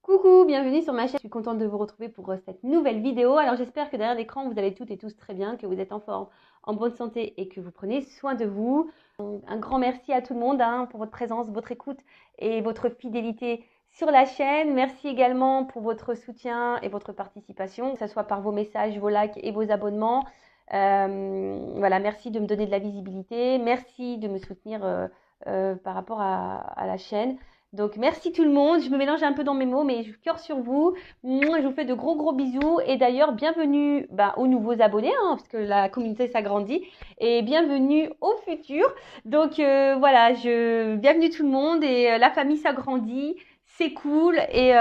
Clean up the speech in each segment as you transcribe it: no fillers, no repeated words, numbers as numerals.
Coucou, bienvenue sur ma chaîne. Je suis contente de vous retrouver pour cette nouvelle vidéo. Alors j'espère que derrière l'écran, vous allez toutes et tous très bien, que vous êtes en forme, en bonne santé et que vous prenez soin de vous. Un grand merci à tout le monde pour votre présence, votre écoute et votre fidélité sur la chaîne. Merci également pour votre soutien et votre participation, que ce soit par vos messages, vos likes et vos abonnements. Voilà, merci de me donner de la visibilité. Merci de me soutenir par rapport à la chaîne. Donc, merci tout le monde. Je me mélange un peu dans mes mots, mais je cœur sur vous. Moi, je vous fais de gros bisous. Et d'ailleurs, bienvenue aux nouveaux abonnés, parce que la communauté s'agrandit. Et bienvenue aux futurs. Donc, voilà, bienvenue tout le monde. Et la famille s'agrandit. C'est cool. Et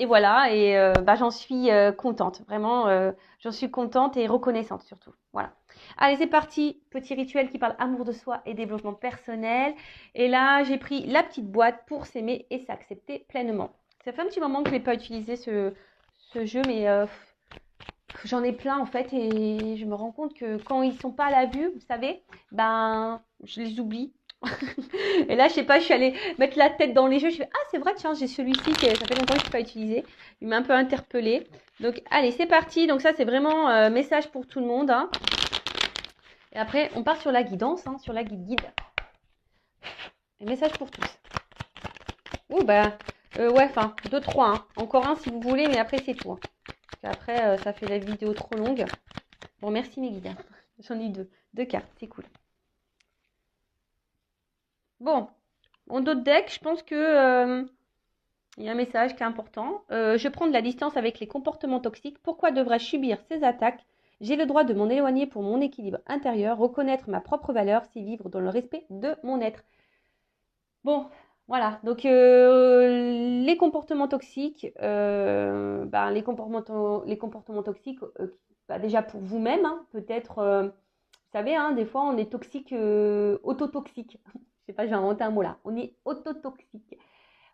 voilà. Et j'en suis contente. Vraiment, j'en suis contente et reconnaissante surtout. Voilà. Allez, c'est parti. Petit rituel qui parle amour de soi et développement personnel. Et là, j'ai pris la petite boîte pour s'aimer et s'accepter pleinement. Ça fait un petit moment que je n'ai pas utilisé ce jeu, mais j'en ai plein en fait. Et je me rends compte que quand ils ne sont pas à la vue, vous savez, je les oublie. Et là, je sais pas, je suis allée mettre la tête dans les jeux. Je fais, ah, c'est vrai, tiens, j'ai celui-ci, ça fait longtemps que je n'ai pas utilisé. Il m'a un peu interpellée. Donc, allez, c'est parti. Donc, ça, c'est vraiment message pour tout le monde. Et après, on part sur la guidance, sur la guide. Et message pour tous. Oh, ouais, enfin, 2, 3. Encore un si vous voulez, mais après, c'est tout. Après, ça fait la vidéo trop longue. Bon, merci mes guides. J'en ai deux cartes, c'est cool. Bon, en d'autres decks, je pense que il y a un message qui est important. Je prends de la distance avec les comportements toxiques. Pourquoi devrais-je subir ces attaques? J'ai le droit de m'en éloigner pour mon équilibre intérieur, reconnaître ma propre valeur, c'est vivre dans le respect de mon être. Bon, voilà. Donc, les comportements toxiques, les comportements toxiques, déjà pour vous-même, peut-être, vous savez, des fois, on est toxique, autotoxique. Je sais pas, j'ai inventé un mot là. On est autotoxique.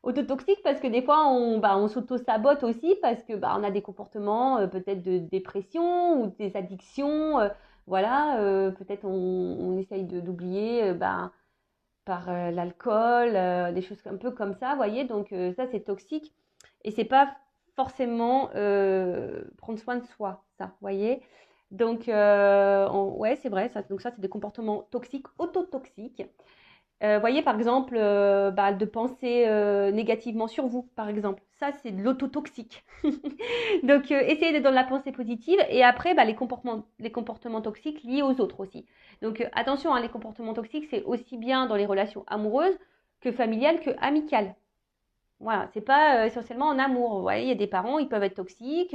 Autotoxique parce que des fois, on s'auto-sabote aussi parce que on a des comportements peut-être de dépression ou des addictions. Voilà, peut-être on essaye d'oublier par l'alcool, des choses un peu comme ça, vous voyez. Donc ça, c'est toxique. Et c'est pas forcément prendre soin de soi, ça, vous voyez. Donc, ouais, c'est vrai. Ça, donc ça, c'est des comportements toxiques, autotoxiques. Voyez, par exemple, de penser négativement sur vous, par exemple. Ça, c'est de l'autotoxique. Donc, essayez d'être dans la pensée positive. Et après, les comportements toxiques liés aux autres aussi. Donc, attention, les comportements toxiques, c'est aussi bien dans les relations amoureuses que familiales que amicales. Voilà, c'est pas essentiellement en amour. Vous voyez, il y a des parents, ils peuvent être toxiques,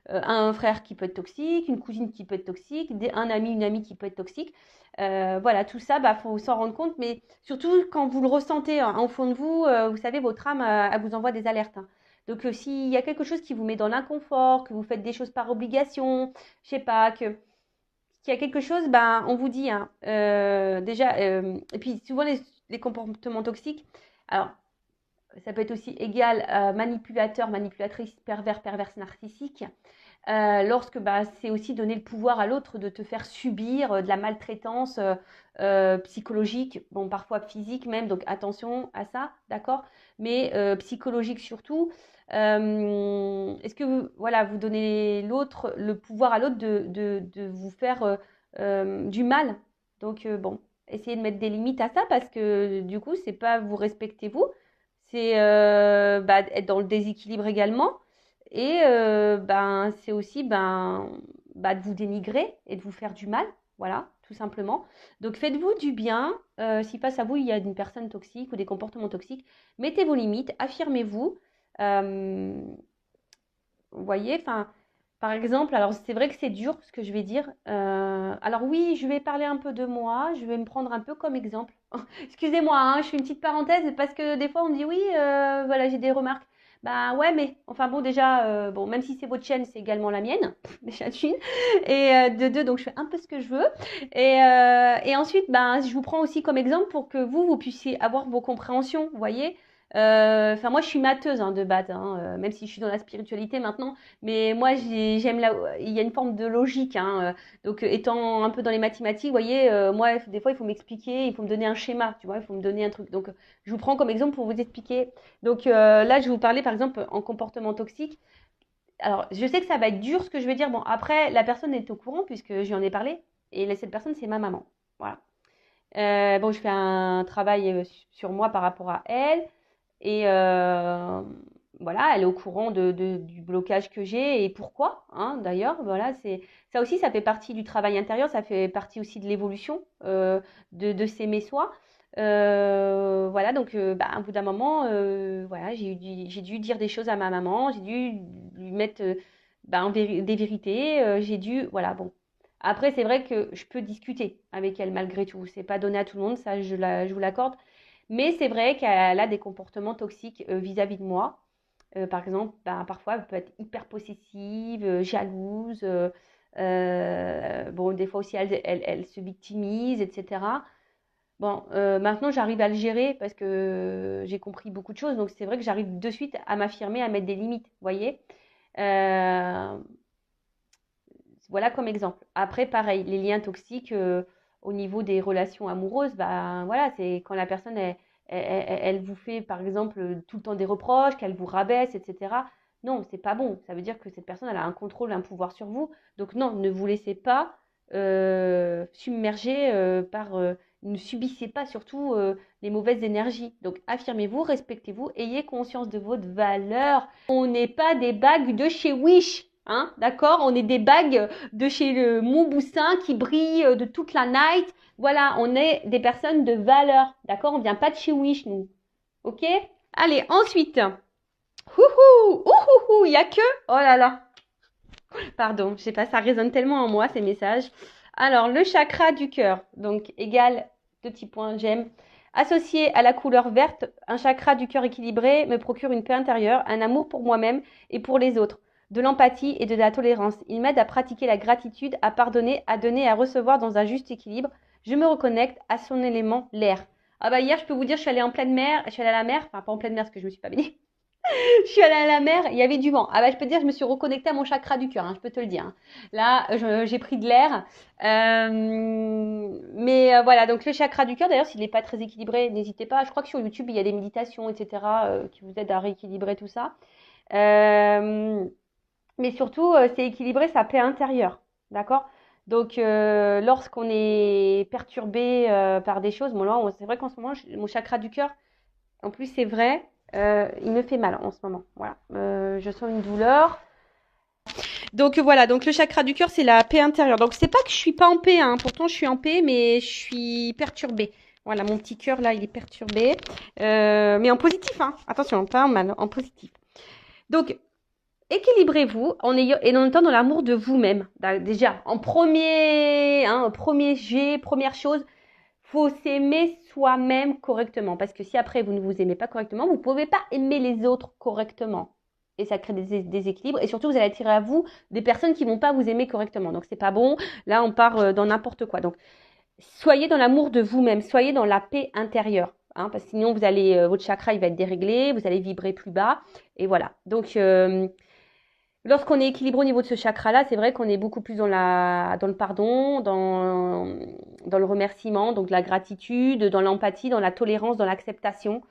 un frère qui peut être toxique, une cousine qui peut être toxique, un ami, une amie qui peut être toxique. Voilà, tout ça, faut s'en rendre compte, mais surtout quand vous le ressentez au fond de vous, vous savez, votre âme, elle vous envoie des alertes. Donc, s'il y a quelque chose qui vous met dans l'inconfort, que vous faites des choses par obligation, je sais pas, qu'il y a quelque chose, on vous dit, déjà, et puis souvent les comportements toxiques, alors, ça peut être aussi égal manipulateur, manipulatrice, pervers, perverse, narcissique. Lorsque c'est aussi donner le pouvoir à l'autre de te faire subir de la maltraitance psychologique, parfois physique même, donc attention à ça, d'accord, mais psychologique surtout. Est-ce que vous donnez le pouvoir à l'autre de vous faire du mal? Donc essayez de mettre des limites à ça parce que du coup, c'est pas vous respectez vous, c'est être dans le déséquilibre également. Et c'est aussi de vous dénigrer et de vous faire du mal, voilà, tout simplement. Donc faites-vous du bien. Si face à vous, il y a une personne toxique ou des comportements toxiques, mettez vos limites, affirmez-vous. Vous voyez, par exemple, alors c'est vrai que c'est dur ce que je vais dire. Alors oui, je vais parler un peu de moi, je vais me prendre un peu comme exemple. Excusez-moi, je fais une petite parenthèse parce que des fois on me dit oui, voilà, j'ai des remarques. Bah ouais, mais enfin bon, déjà, même si c'est votre chaîne, c'est également la mienne, déjà d'une. Et de deux, donc je fais un peu ce que je veux. Et ensuite, je vous prends aussi comme exemple pour que vous puissiez avoir vos compréhensions, vous voyez. Enfin, moi, je suis matheuse de base, même si je suis dans la spiritualité maintenant. Mais moi, j'aime il y a une forme de logique. Donc, étant un peu dans les mathématiques, vous voyez, moi, des fois, il faut m'expliquer, il faut me donner un schéma, tu vois, il faut me donner un truc. Donc, je vous prends comme exemple pour vous expliquer. Donc, là, je vais vous parler, par exemple, en comportement toxique. Alors, je sais que ça va être dur ce que je vais dire. Bon, après, la personne est au courant puisque je lui en ai parlé. Et cette personne, c'est ma maman. Voilà. Bon, je fais un travail sur moi par rapport à elle. Et voilà, elle est au courant du blocage que j'ai et pourquoi, d'ailleurs. Voilà, ça aussi, ça fait partie du travail intérieur, ça fait partie aussi de l'évolution de s'aimer soi. Voilà, donc bah, à bout d'un moment, voilà, j'ai dû dire des choses à ma maman, j'ai dû lui mettre bah, des vérités, j'ai dû, voilà, bon. Après, c'est vrai que je peux discuter avec elle malgré tout. C'est pas donné à tout le monde, ça je vous l'accorde. Mais c'est vrai qu'elle a des comportements toxiques vis-à-vis de moi. Par exemple, ben, parfois, elle peut être hyper possessive, jalouse. Bon, des fois aussi, elle se victimise, etc. Bon, maintenant, j'arrive à le gérer parce que j'ai compris beaucoup de choses. Donc, c'est vrai que j'arrive de suite à m'affirmer, à mettre des limites, vous voyez. Euh, voilà comme exemple. Après, pareil, les liens toxiques au niveau des relations amoureuses, bah voilà, c'est quand la personne elle vous fait par exemple tout le temps des reproches, qu'elle vous rabaisse, etc. Non, c'est pas bon. Ça veut dire que cette personne elle a un contrôle, un pouvoir sur vous. Donc non, ne vous laissez pas submerger ne subissez pas surtout les mauvaises énergies. Donc affirmez-vous, respectez-vous, ayez conscience de votre valeur. On n'est pas des bagues de chez Wish. D'accord. On est des bagues de chez le Montboussin qui brillent de toute la night. Voilà, on est des personnes de valeur. D'accord. On vient pas de chez Wish, nous. Ok. Allez, ensuite. Ouhou, ouhou, il y a que. Oh là là. Pardon, je sais pas, ça résonne tellement en moi ces messages. Alors, le chakra du cœur. Donc, égal, 2 petits points, j'aime. Associé à la couleur verte, un chakra du cœur équilibré me procure une paix intérieure, un amour pour moi-même et pour les autres, de l'empathie et de la tolérance. Il m'aide à pratiquer la gratitude, à pardonner, à donner et à recevoir dans un juste équilibre. Je me reconnecte à son élément, l'air. Ah bah hier, je peux vous dire, je suis allée en pleine mer, je suis allée à la mer, enfin pas en pleine mer parce que je me suis pas baignée. Je suis allée à la mer, il y avait du vent. Ah bah je peux te dire, je me suis reconnectée à mon chakra du cœur, je peux te le dire. Là, j'ai pris de l'air. Mais voilà, donc le chakra du cœur, d'ailleurs, s'il n'est pas très équilibré, n'hésitez pas. Je crois que sur YouTube, il y a des méditations, etc., qui vous aident à rééquilibrer tout ça. Mais surtout, c'est équilibrer sa paix intérieure. D'accord. Donc, lorsqu'on est perturbé par des choses, bon, là, c'est vrai qu'en ce moment, mon chakra du cœur, en plus, c'est vrai, il me fait mal en ce moment. Voilà. Je sens une douleur. Donc voilà, donc le chakra du cœur, c'est la paix intérieure. Donc c'est pas que je suis pas en paix, pourtant je suis en paix, mais je suis perturbée. Voilà, mon petit cœur là, il est perturbé. Mais en positif, attention, pas en mal, en positif. Donc, équilibrez-vous et en étant dans l'amour de vous-même. Déjà, première chose, faut s'aimer soi-même correctement. Parce que si après vous ne vous aimez pas correctement, vous ne pouvez pas aimer les autres correctement. Et ça crée des déséquilibres. Et surtout, vous allez attirer à vous des personnes qui ne vont pas vous aimer correctement. Donc, c'est pas bon. Là, on part dans n'importe quoi. Donc, soyez dans l'amour de vous-même. Soyez dans la paix intérieure. Parce que sinon, votre chakra, il va être déréglé. Vous allez vibrer plus bas. Et voilà. Donc, lorsqu'on est équilibré au niveau de ce chakra-là, c'est vrai qu'on est beaucoup plus dans le pardon, dans le remerciement, donc la gratitude, dans l'empathie, dans la tolérance, dans l'acceptation.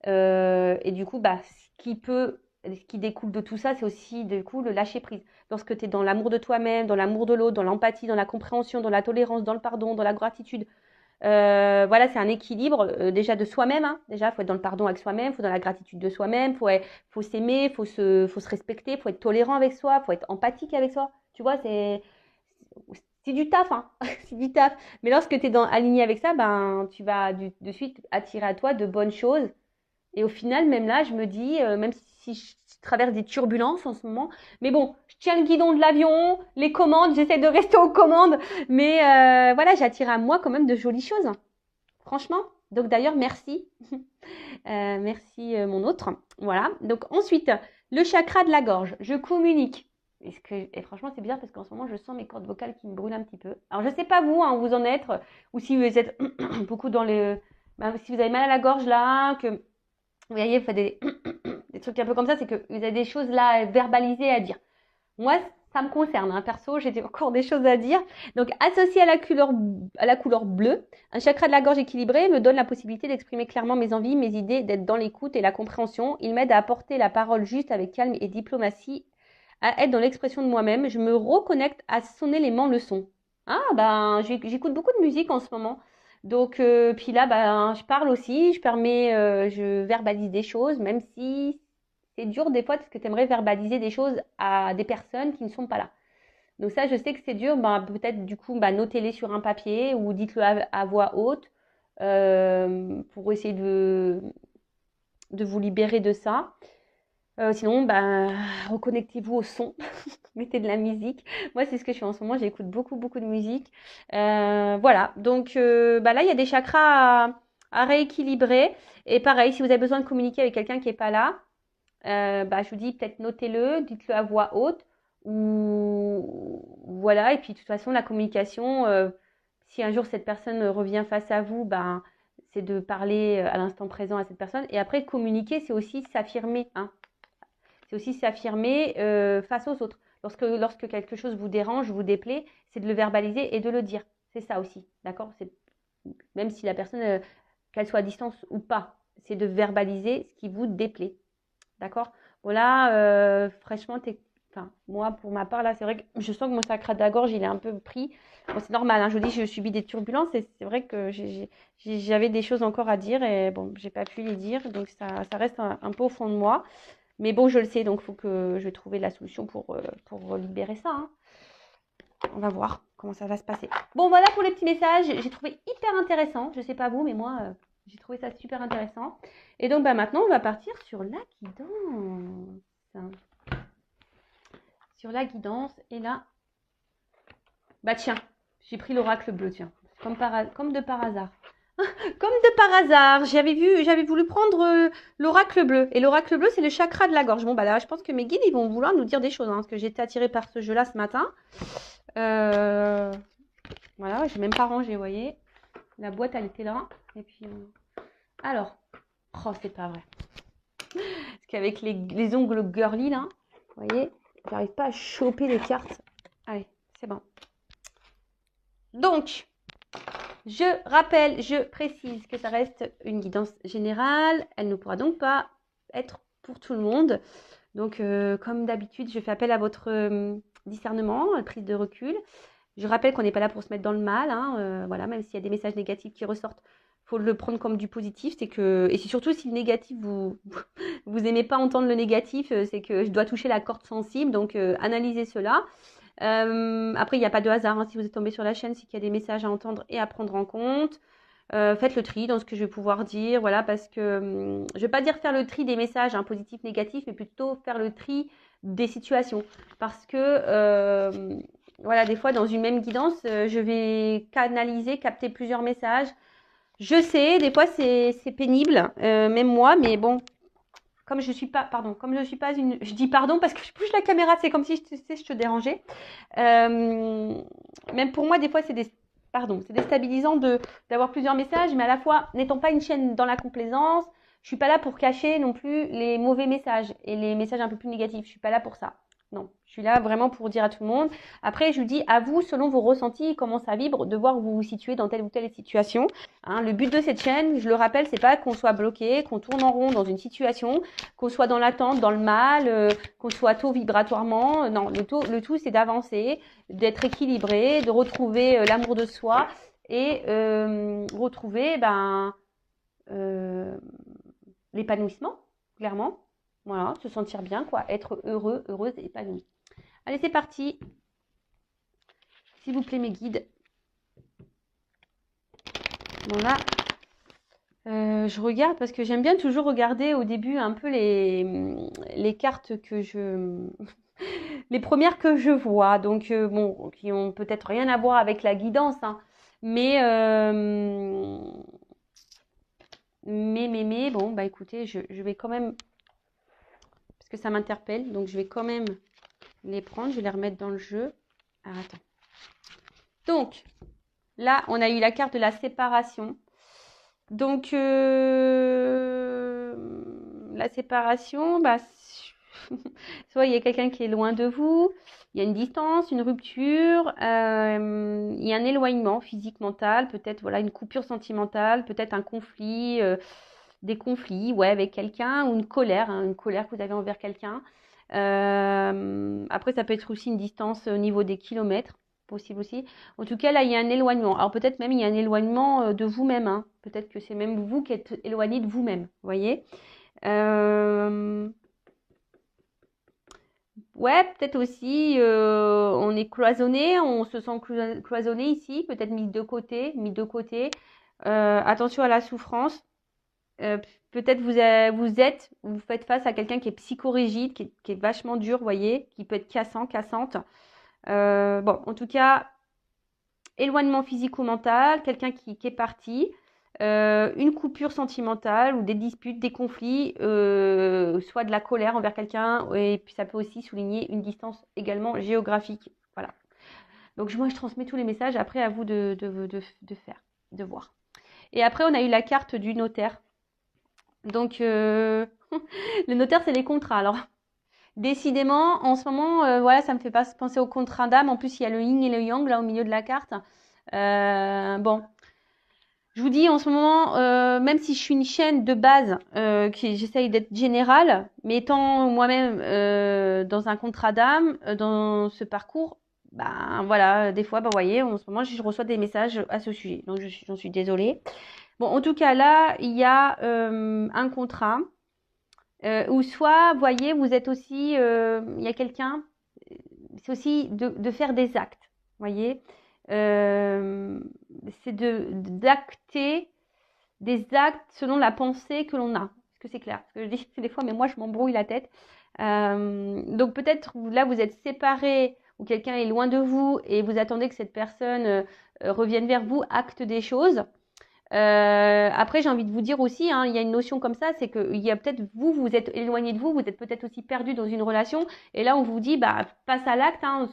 Et du coup, ce qui découle de tout ça, c'est aussi du coup le lâcher prise. Lorsque tu es dans l'amour de toi-même, dans l'amour de l'autre, dans l'empathie, dans la compréhension, dans la tolérance, dans le pardon, dans la gratitude, voilà, c'est un équilibre déjà de soi-même. Déjà, il faut être dans le pardon avec soi-même, il faut dans la gratitude de soi-même, faut s'aimer, faut se respecter, faut être tolérant avec soi, faut être empathique avec soi. Tu vois, c'est du taf, c'est du taf. Mais lorsque tu es aligné avec ça, ben, tu vas de suite attirer à toi de bonnes choses. Et au final, même là, je me dis, même si je traverse des turbulences en ce moment, mais bon, je tiens le guidon de l'avion, les commandes, j'essaie de rester aux commandes, mais voilà, j'attire à moi quand même de jolies choses, franchement. Donc d'ailleurs, merci, merci mon autre. Voilà. Donc ensuite, le chakra de la gorge, je communique. Et franchement, c'est bizarre parce qu'en ce moment, je sens mes cordes vocales qui me brûlent un petit peu. Alors, je sais pas vous, où vous en êtes, ou si vous êtes beaucoup dans si vous avez mal à la gorge là, que Vous voyez, vous faites des trucs un peu comme ça, c'est que vous avez des choses là verbalisées à dire. Moi, ça me concerne, hein. Perso, j'ai encore des choses à dire. Donc, associé à la couleur bleue, un chakra de la gorge équilibré me donne la possibilité d'exprimer clairement mes envies, mes idées, d'être dans l'écoute et la compréhension. Il m'aide à apporter la parole juste avec calme et diplomatie, à être dans l'expression de moi-même. Je me reconnecte à son élément leçon. Ah, ben, j'écoute beaucoup de musique en ce moment. Donc, puis là, ben, je parle aussi, je verbalise des choses, même si c'est dur des fois parce que tu aimerais verbaliser des choses à des personnes qui ne sont pas là. Donc ça, je sais que c'est dur. Ben, peut-être du coup, ben, notez-les sur un papier ou dites-le à voix haute pour essayer de vous libérer de ça. Sinon, ben, reconnectez-vous au son, mettez de la musique. Moi, c'est ce que je fais en ce moment, j'écoute beaucoup, beaucoup de musique. Voilà, donc ben là, il y a des chakras à rééquilibrer. Et pareil, si vous avez besoin de communiquer avec quelqu'un qui n'est pas là, bah, je vous dis peut-être notez-le, dites-le à voix haute. Ou voilà, et puis de toute façon, la communication, si un jour cette personne revient face à vous, ben, c'est de parler à l'instant présent à cette personne. Et après, communiquer, c'est aussi s'affirmer, hein. C'est aussi s'affirmer face aux autres. Lorsque quelque chose vous dérange, vous déplaît, c'est de le verbaliser et de le dire. C'est ça aussi, d'accord? Même si la personne, qu'elle soit à distance ou pas, c'est de verbaliser ce qui vous déplaît, d'accord? Voilà, fraîchement, enfin, moi, pour ma part, là, c'est vrai que je sens que mon sacre de la gorge, il est un peu pris. Bon, c'est normal, hein, je vous dis, je subis des turbulences et c'est vrai que j'avais des choses encore à dire et bon, j'ai pas pu les dire, donc ça reste un peu au fond de moi. Mais bon, je le sais, donc il faut que je trouve la solution pour libérer ça, hein. On va voir comment ça va se passer. Bon, voilà pour les petits messages. J'ai trouvé hyper intéressant. Je sais pas vous, mais moi, j'ai trouvé ça super intéressant. Et donc, bah, maintenant, on va partir sur la guidance. Sur la guidance. Et là, bah tiens, j'ai pris l'oracle bleu, tiens. Comme de par hasard. Comme de par hasard, j'avais voulu prendre l'oracle bleu. Et l'oracle bleu, c'est le chakra de la gorge. Bon, bah là, je pense que mes guides, ils vont vouloir nous dire des choses, hein, parce que j'ai été attirée par ce jeu-là ce matin. Voilà, j'ai même pas rangé, vous voyez. La boîte, elle était là. Et puis, alors, oh, c'est pas vrai. Parce qu'avec les ongles girly, là, vous voyez, j'arrive pas à choper les cartes. Allez, c'est bon. Donc, je rappelle, je précise que ça reste une guidance générale. Elle ne pourra donc pas être pour tout le monde. Donc, comme d'habitude, je fais appel à votre discernement, prise de recul. Je rappelle qu'on n'est pas là pour se mettre dans le mal, hein, voilà, même s'il y a des messages négatifs qui ressortent, il faut le prendre comme du positif. Et c'est surtout si le négatif, vous aimez pas entendre le négatif, c'est que je dois toucher la corde sensible, donc analysez cela. Après, il n'y a pas de hasard, hein, si vous êtes tombé sur la chaîne, c'est qu'il y a des messages à entendre et à prendre en compte. Faites le tri dans ce que je vais pouvoir dire, voilà, parce que je ne vais pas dire faire le tri des messages, hein, positifs, négatifs, mais plutôt faire le tri des situations. Parce que, voilà, des fois, dans une même guidance, je vais capter plusieurs messages. Je sais, des fois, c'est pénible, même moi, mais bon, comme je suis pas, pardon, comme je suis pas une, je dis pardon parce que je bouge la caméra, c'est comme si je te dérangeais. Même pour moi, des fois, c'est déstabilisant d'avoir plusieurs messages, mais à la fois, n'étant pas une chaîne dans la complaisance, je suis pas là pour cacher non plus les mauvais messages et les messages un peu plus négatifs. Je suis pas là pour ça. Non, je suis là vraiment pour dire à tout le monde. Après, je vous dis à vous, selon vos ressentis, comment ça vibre, de voir où vous vous situez dans telle ou telle situation. Hein, le but de cette chaîne, je le rappelle, c'est pas qu'on soit bloqué, qu'on tourne en rond dans une situation, qu'on soit dans l'attente, dans le mal, qu'on soit tôt vibratoirement. Non, le tout, c'est d'avancer, d'être équilibré, de retrouver l'amour de soi et retrouver l'épanouissement, clairement. Voilà, se sentir bien, quoi, être heureux, heureuse, épanouie. Allez, c'est parti. S'il vous plaît, mes guides. Voilà. Je regarde parce que j'aime bien toujours regarder au début un peu les cartes les premières que je vois. Donc, bon, qui ont peut-être rien à voir avec la guidance, hein. Mais, bon, bah écoutez, je vais quand même, parce que ça m'interpelle, donc je vais quand même les prendre, je vais les remettre dans le jeu. Alors, attends. Donc, là, on a eu la carte de la séparation. Donc, la séparation, bah, soit il y a quelqu'un qui est loin de vous, il y a une distance, une rupture, il y a un éloignement physique, mental, peut-être voilà une coupure sentimentale, peut-être un conflit, des conflits, ouais, avec quelqu'un, ou hein, une colère que vous avez envers quelqu'un. Après, ça peut être aussi une distance au niveau des kilomètres, possible aussi. En tout cas, là, il y a un éloignement. Alors peut-être même il y a un éloignement de vous-même, hein. Peut-être que c'est même vous qui êtes éloigné de vous-même, vous voyez. Ouais, peut-être aussi, on est cloisonné, on se sent cloisonné ici, peut-être mis de côté, mis de côté. Attention à la souffrance. Euh, Peut-être vous faites face à quelqu'un qui est psychorigide, qui est vachement dur, vous voyez, qui peut être cassant, cassante. Bon, en tout cas, éloignement physique ou mental, quelqu'un qui est parti, une coupure sentimentale ou des disputes, des conflits, soit de la colère envers quelqu'un, et puis ça peut aussi souligner une distance également géographique. Voilà. Donc moi, je transmets tous les messages, après à vous de faire, de voir. Et après, on a eu la carte du notaire. Donc, le notaire, c'est les contrats. Alors, décidément, en ce moment, voilà, ça me fait pas penser au contrat d'âme. En plus, il y a le yin et le yang là au milieu de la carte. Bon, je vous dis en ce moment, même si je suis une chaîne de base, j'essaye d'être générale, mais étant moi-même dans un contrat d'âme, dans ce parcours, ben voilà, des fois, ben, vous voyez, en ce moment, je reçois des messages à ce sujet. Donc, j'en suis désolée. Bon, en tout cas, là, il y a un contrat. Ou soit, vous voyez, vous êtes aussi, il y a quelqu'un, c'est aussi de faire des actes, vous voyez. C'est d'acter des actes selon la pensée que l'on a. Est-ce que c'est clair? Parce que je dis des fois, mais moi, je m'embrouille la tête. Donc peut-être là, vous êtes séparés ou quelqu'un est loin de vous et vous attendez que cette personne revienne vers vous, acte des choses. Après, j'ai envie de vous dire aussi, hein, il y a une notion comme ça, c'est que il y a peut-être vous êtes éloigné de vous êtes peut-être aussi perdu dans une relation, et là on vous dit, bah passe à l'acte, hein,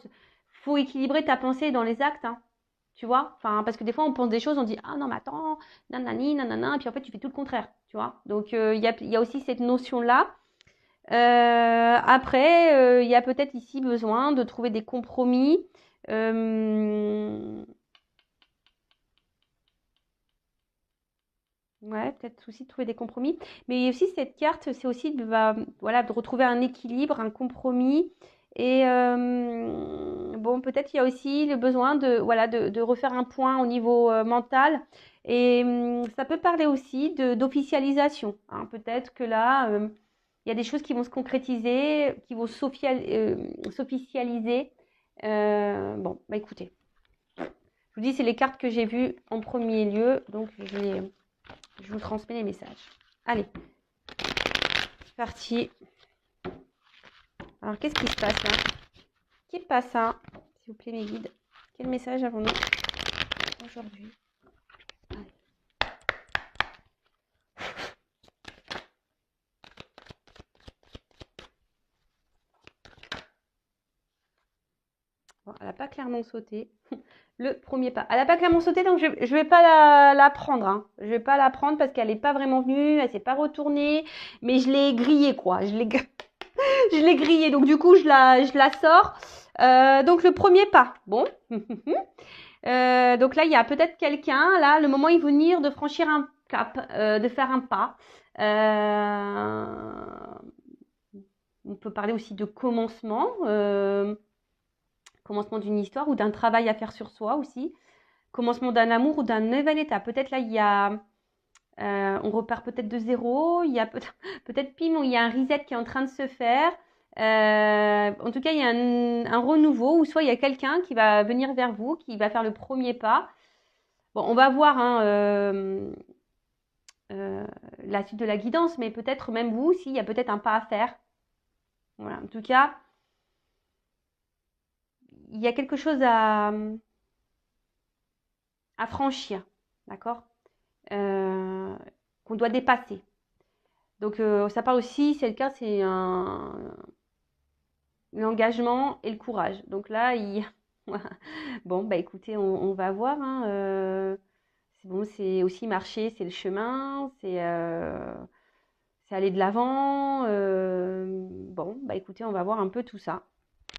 faut équilibrer ta pensée dans les actes, hein, tu vois, enfin parce que des fois on pense des choses, on dit ah non mais attends, nanani, nanana, et puis en fait tu fais tout le contraire, tu vois. Donc il y a aussi cette notion là. Après, il y a peut-être ici besoin de trouver des compromis. Ouais, peut-être aussi trouver des compromis. Mais aussi cette carte, c'est aussi voilà, de retrouver un équilibre, un compromis. Et bon, peut-être il y a aussi le besoin voilà, de refaire un point au niveau mental. Et ça peut parler aussi d'officialisation, hein. Peut-être que là, il y a des choses qui vont se concrétiser, qui vont s'officialiser. Bon, bah écoutez, je vous dis, c'est les cartes que j'ai vues en premier lieu. Donc, je vous transmets les messages. Allez, c'est parti. Alors, qu'est-ce qui se passe là? Qui passe ça? S'il vous plaît, mes guides. Quel message avons-nous aujourd'hui? Bon, elle n'a pas clairement sauté. Le premier pas. Elle n'a pas clairement sauté, donc je ne vais pas la prendre. Hein. Je ne vais pas la prendre parce qu'elle n'est pas vraiment venue, elle ne s'est pas retournée. Mais je l'ai grillée, quoi. Je l'ai grillée, donc du coup, je la sors. Donc, le premier pas. Bon. Donc là, il y a peut-être quelqu'un, là, le moment est venir de franchir un cap, de faire un pas. On peut parler aussi de commencement, commencement d'une histoire ou d'un travail à faire sur soi aussi, commencement d'un amour ou d'un nouvel état. Peut-être là, il y a, on repart peut-être de zéro, il y a peut-être pim, il y a un reset qui est en train de se faire. En tout cas, il y a un renouveau, ou soit il y a quelqu'un qui va venir vers vous, qui va faire le premier pas. Bon, on va voir hein, la suite de la guidance, mais peut-être même vous aussi, il y a peut-être un pas à faire. Voilà, en tout cas, il y a quelque chose à franchir, d'accord, qu'on doit dépasser. Donc, ça parle aussi, c'est le cas, c'est l'engagement et le courage. Donc là, bon, bah écoutez, on va voir. Hein, c'est bon, c'est aussi marcher, c'est le chemin, c'est aller de l'avant. Bon, bah écoutez, on va voir un peu tout ça.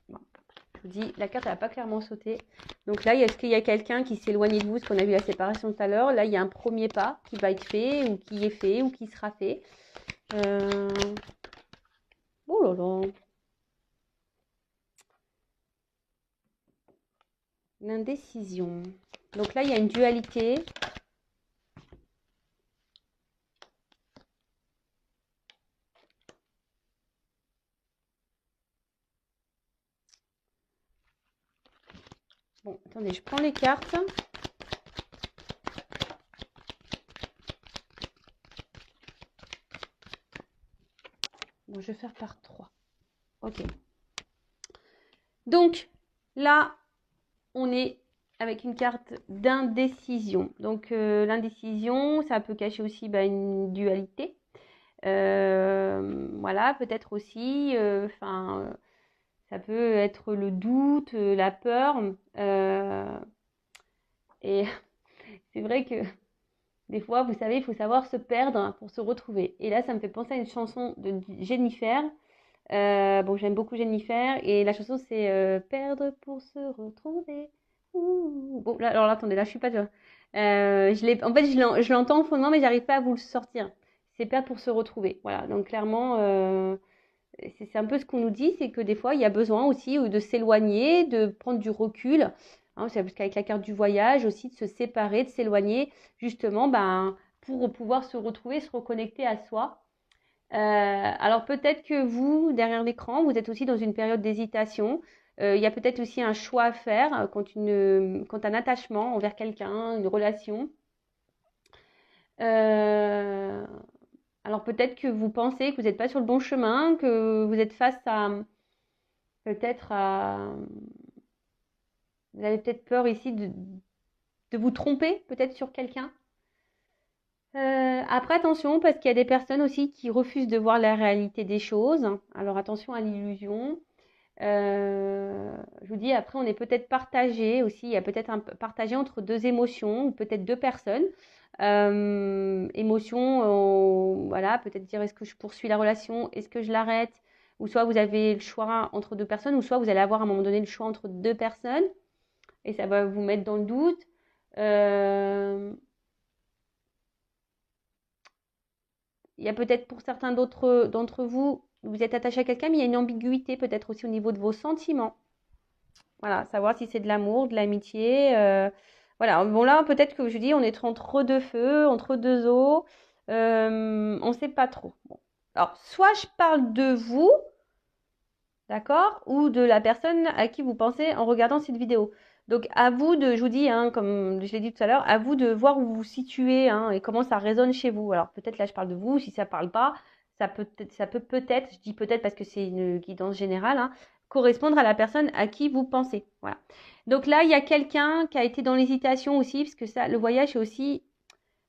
Bon, je vous dis, la carte n'a pas clairement sauté. Donc là, est-ce qu'il y a quelqu'un qui s'est éloigné de vous, ce qu'on a vu la séparation tout à l'heure? Là, il y a un premier pas qui va être fait, ou qui est fait, ou qui sera fait. Oh là là. L'indécision. Donc là, il y a une dualité. Bon, attendez, je prends les cartes. Bon, je vais faire par 3. Ok. Donc, là, on est avec une carte d'indécision. Donc, l'indécision, ça peut cacher aussi une dualité. Voilà, peut-être aussi, ça peut être le doute, la peur. Et c'est vrai que des fois, vous savez, il faut savoir se perdre pour se retrouver. Et là, ça me fait penser à une chanson de Jennifer. Bon, j'aime beaucoup Jennifer. Et la chanson, c'est Perdre pour se retrouver. Ouh. Bon, là, alors là, attendez, là, je suis pas sûre. En fait, je l'entends au fondement, mais j'arrive pas à vous le sortir. C'est perdre pour se retrouver. Voilà, donc clairement, c'est un peu ce qu'on nous dit, c'est que des fois, il y a besoin aussi de s'éloigner, de prendre du recul. Hein, c'est parce qu'avec la carte du voyage aussi, de se séparer, de s'éloigner, justement, pour pouvoir se retrouver, se reconnecter à soi. Alors peut-être que vous, derrière l'écran, vous êtes aussi dans une période d'hésitation. Il y a peut-être aussi un choix à faire quand un attachement envers quelqu'un, une relation. Euh, alors peut-être que vous pensez que vous n'êtes pas sur le bon chemin, que vous êtes face à peut-être à... Vous avez peut-être peur ici de vous tromper peut-être sur quelqu'un. Après, attention, parce qu'il y a des personnes aussi qui refusent de voir la réalité des choses. Alors attention à l'illusion. Je vous dis, après, on est peut-être partagé aussi. Il y a peut-être un partagé entre deux émotions, ou peut-être deux personnes. Émotion, voilà, peut-être dire est-ce que je poursuis la relation, est-ce que je l'arrête, ou soit vous avez le choix entre deux personnes, ou soit vous allez avoir à un moment donné le choix entre deux personnes, et ça va vous mettre dans le doute. Euh, Il y a peut-être pour certains d'entre vous, vous êtes attaché à quelqu'un, mais il y a une ambiguïté peut-être aussi au niveau de vos sentiments. Voilà, savoir si c'est de l'amour, de l'amitié. Voilà, bon là, peut-être que je dis, on est entre deux feux, entre deux eaux. On ne sait pas trop. Bon. Alors, soit je parle de vous, d'accord, ou de la personne à qui vous pensez en regardant cette vidéo. Donc, à vous de, je vous dis, hein, comme je l'ai dit tout à l'heure, à vous de voir où vous vous situez hein, et comment ça résonne chez vous. Alors, peut-être là, je parle de vous. Si ça ne parle pas, ça peut peut-être, je dis peut-être parce que c'est une guidance générale, hein, correspondre à la personne à qui vous pensez. Voilà. Donc là, il y a quelqu'un qui a été dans l'hésitation aussi, parce que ça, le voyage, c'est aussi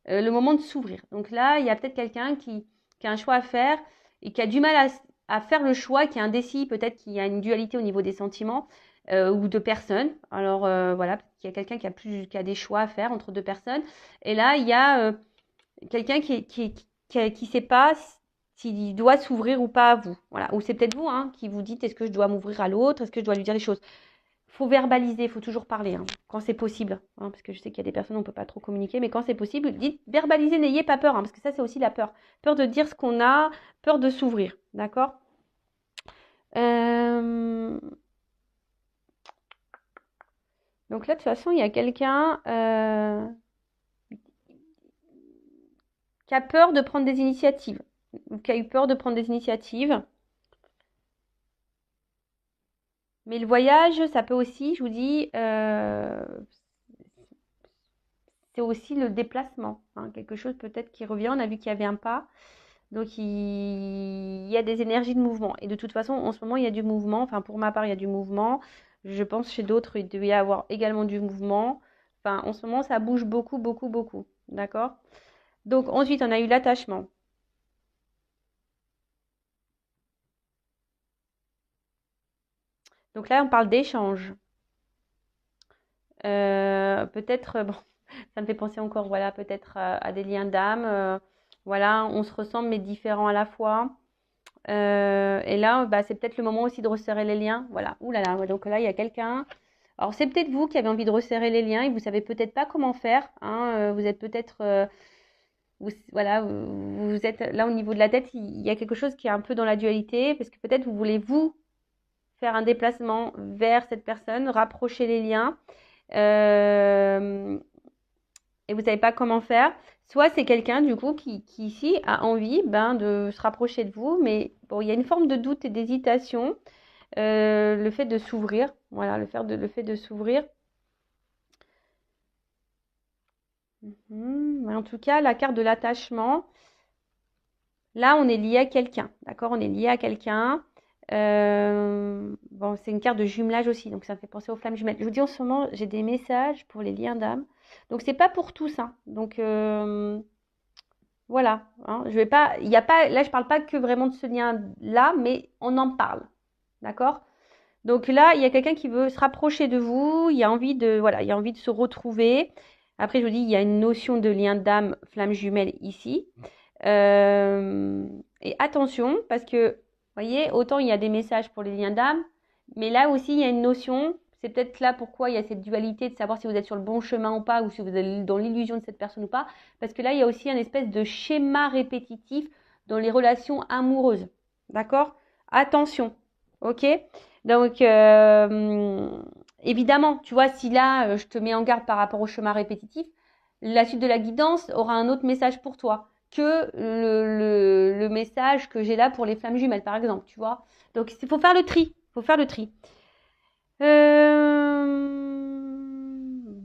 le moment de s'ouvrir. Donc là, il y a peut-être quelqu'un qui a un choix à faire et qui a du mal à faire le choix, qui est indécis, peut-être qu'il y a une dualité au niveau des sentiments ou de personnes. Alors voilà, il y a quelqu'un qui a des choix à faire entre deux personnes. Et là, il y a quelqu'un qui sait pas s'il doit s'ouvrir ou pas à vous. Voilà. Ou c'est peut-être vous hein, qui vous dites est-ce que je dois m'ouvrir à l'autre, est-ce que je dois lui dire les choses. Faut verbaliser, il faut toujours parler, hein, quand c'est possible. Hein, parce que je sais qu'il y a des personnes, on ne peut pas trop communiquer, mais quand c'est possible, dites verbalisez, n'ayez pas peur, hein, parce que ça, c'est aussi la peur. Peur de dire ce qu'on a, peur de s'ouvrir. D'accord Donc là, de toute façon, il y a quelqu'un qui a peur de prendre des initiatives, ou qui a eu peur de prendre des initiatives. Mais le voyage, ça peut aussi, je vous dis, c'est aussi le déplacement. Hein, quelque chose peut-être qui revient. On a vu qu'il y avait un pas. Donc, il y a des énergies de mouvement. Et de toute façon, en ce moment, il y a du mouvement. Enfin, pour ma part, il y a du mouvement. Je pense chez d'autres, il devait y avoir également du mouvement. Enfin, en ce moment, ça bouge beaucoup, beaucoup, beaucoup. D'accord? Donc, ensuite, on a eu l'attachement. Donc là, on parle d'échange. Peut-être, bon, ça me fait penser encore, voilà, peut-être à des liens d'âme. Voilà, on se ressemble mais différents à la fois. Et là, bah, c'est peut-être le moment aussi de resserrer les liens. Voilà, ouh là là, ouais, donc là, il y a quelqu'un. Alors, c'est peut-être vous qui avez envie de resserrer les liens et vous savez peut-être pas comment faire, hein. Vous êtes peut-être, voilà, vous êtes là au niveau de la tête, il y a quelque chose qui est un peu dans la dualité parce que peut-être vous voulez vous faire un déplacement vers cette personne, rapprocher les liens. Euh, et vous savez pas comment faire. Soit c'est quelqu'un du coup qui ici a envie ben, de se rapprocher de vous, mais bon, il y a une forme de doute et d'hésitation. Le fait de s'ouvrir, voilà, le fait de s'ouvrir. Mais en tout cas, la carte de l'attachement, là, on est lié à quelqu'un, d'accord? On est lié à quelqu'un. Bon, c'est une carte de jumelage aussi, donc ça me fait penser aux flammes jumelles. Je vous dis en ce moment, j'ai des messages pour les liens d'âme. Donc c'est pas pour tous, hein. Donc voilà, hein, je vais pas, il y a pas, là je parle pas que vraiment de ce lien-là, mais on en parle, d'accord? Donc là, il y a quelqu'un qui veut se rapprocher de vous, il y a envie de, voilà, il y a envie de se retrouver. Après, je vous dis, il y a une notion de lien d'âme, flamme jumelle ici. Euh, et attention, parce que, vous voyez, autant il y a des messages pour les liens d'âme, mais là aussi, il y a une notion, c'est peut-être là pourquoi il y a cette dualité de savoir si vous êtes sur le bon chemin ou pas, ou si vous êtes dans l'illusion de cette personne ou pas, parce que là, il y a aussi un espèce de schéma répétitif dans les relations amoureuses. D'accord? Attention, ok? Donc, évidemment, tu vois, si là, je te mets en garde par rapport au schéma répétitif, la suite de la guidance aura un autre message pour toi que le message que j'ai là pour les flammes jumelles, par exemple, tu vois. Donc, il faut faire le tri. Il faut faire le tri.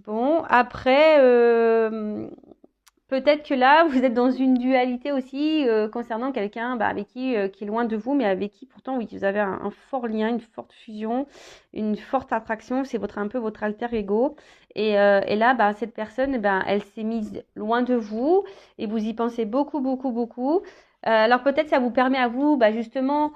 Bon, après, peut-être que là, vous êtes dans une dualité aussi concernant quelqu'un bah, avec qui est loin de vous, mais avec qui pourtant, oui, vous avez un fort lien, une forte fusion, une forte attraction. C'est un peu votre alter ego. Et là, bah, cette personne, bah, elle s'est mise loin de vous et vous y pensez beaucoup, beaucoup, beaucoup. Alors peut-être ça vous permet à vous, bah, justement,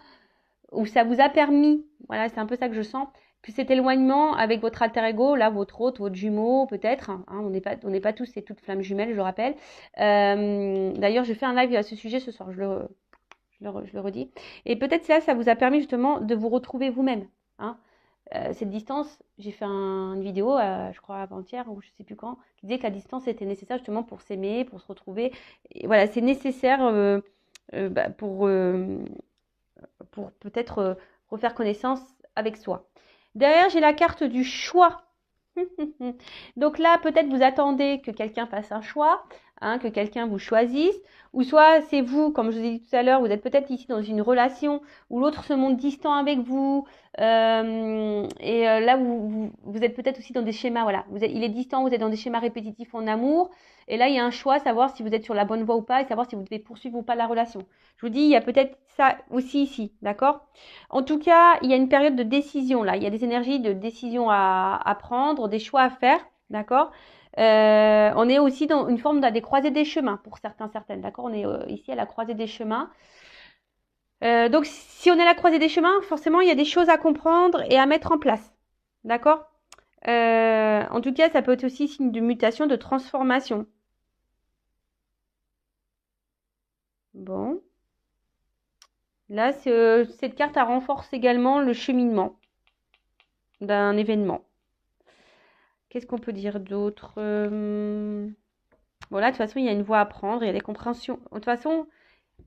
ou ça vous a permis, voilà, c'est un peu ça que je sens, que cet éloignement avec votre alter ego, là, votre hôte, votre jumeau, peut-être, hein, on n'est pas tous et toutes flammes jumelles, je le rappelle. D'ailleurs, je fais un live à ce sujet ce soir, je le redis. Et peut-être là, ça vous a permis justement de vous retrouver vous-même. Hein. Cette distance, j'ai fait une vidéo, je crois avant-hier ou je sais plus quand, qui disait que la distance était nécessaire justement pour s'aimer, pour se retrouver. Et voilà, c'est nécessaire bah, pour peut-être refaire connaissance avec soi. Derrière, j'ai la carte du choix. Donc là, peut-être vous attendez que quelqu'un fasse un choix, hein, que quelqu'un vous choisisse, ou soit c'est vous, comme je vous ai dit tout à l'heure, vous êtes peut-être ici dans une relation où l'autre se montre distant avec vous, là vous êtes peut-être aussi dans des schémas, voilà, il est distant, vous êtes dans des schémas répétitifs en amour, et là il y a un choix, savoir si vous êtes sur la bonne voie ou pas, et savoir si vous devez poursuivre ou pas la relation. Je vous dis, il y a peut-être ça aussi ici, d'accord? En tout cas, il y a une période de décision là. Il y a des énergies de décision à prendre, des choix à faire, d'accord? On est aussi dans une forme des croisées des chemins pour certains, certaines, d'accord? On est ici à la croisée des chemins. Donc, si on est à la croisée des chemins, forcément, il y a des choses à comprendre et à mettre en place, d'accord? En tout cas, ça peut être aussi signe de mutation, de transformation. Bon. Là, cette carte, elle renforce également le cheminement d'un événement. Qu'est-ce qu'on peut dire d'autre Bon, là, de toute façon, il y a une voie à prendre, il y a des compréhensions. De toute façon,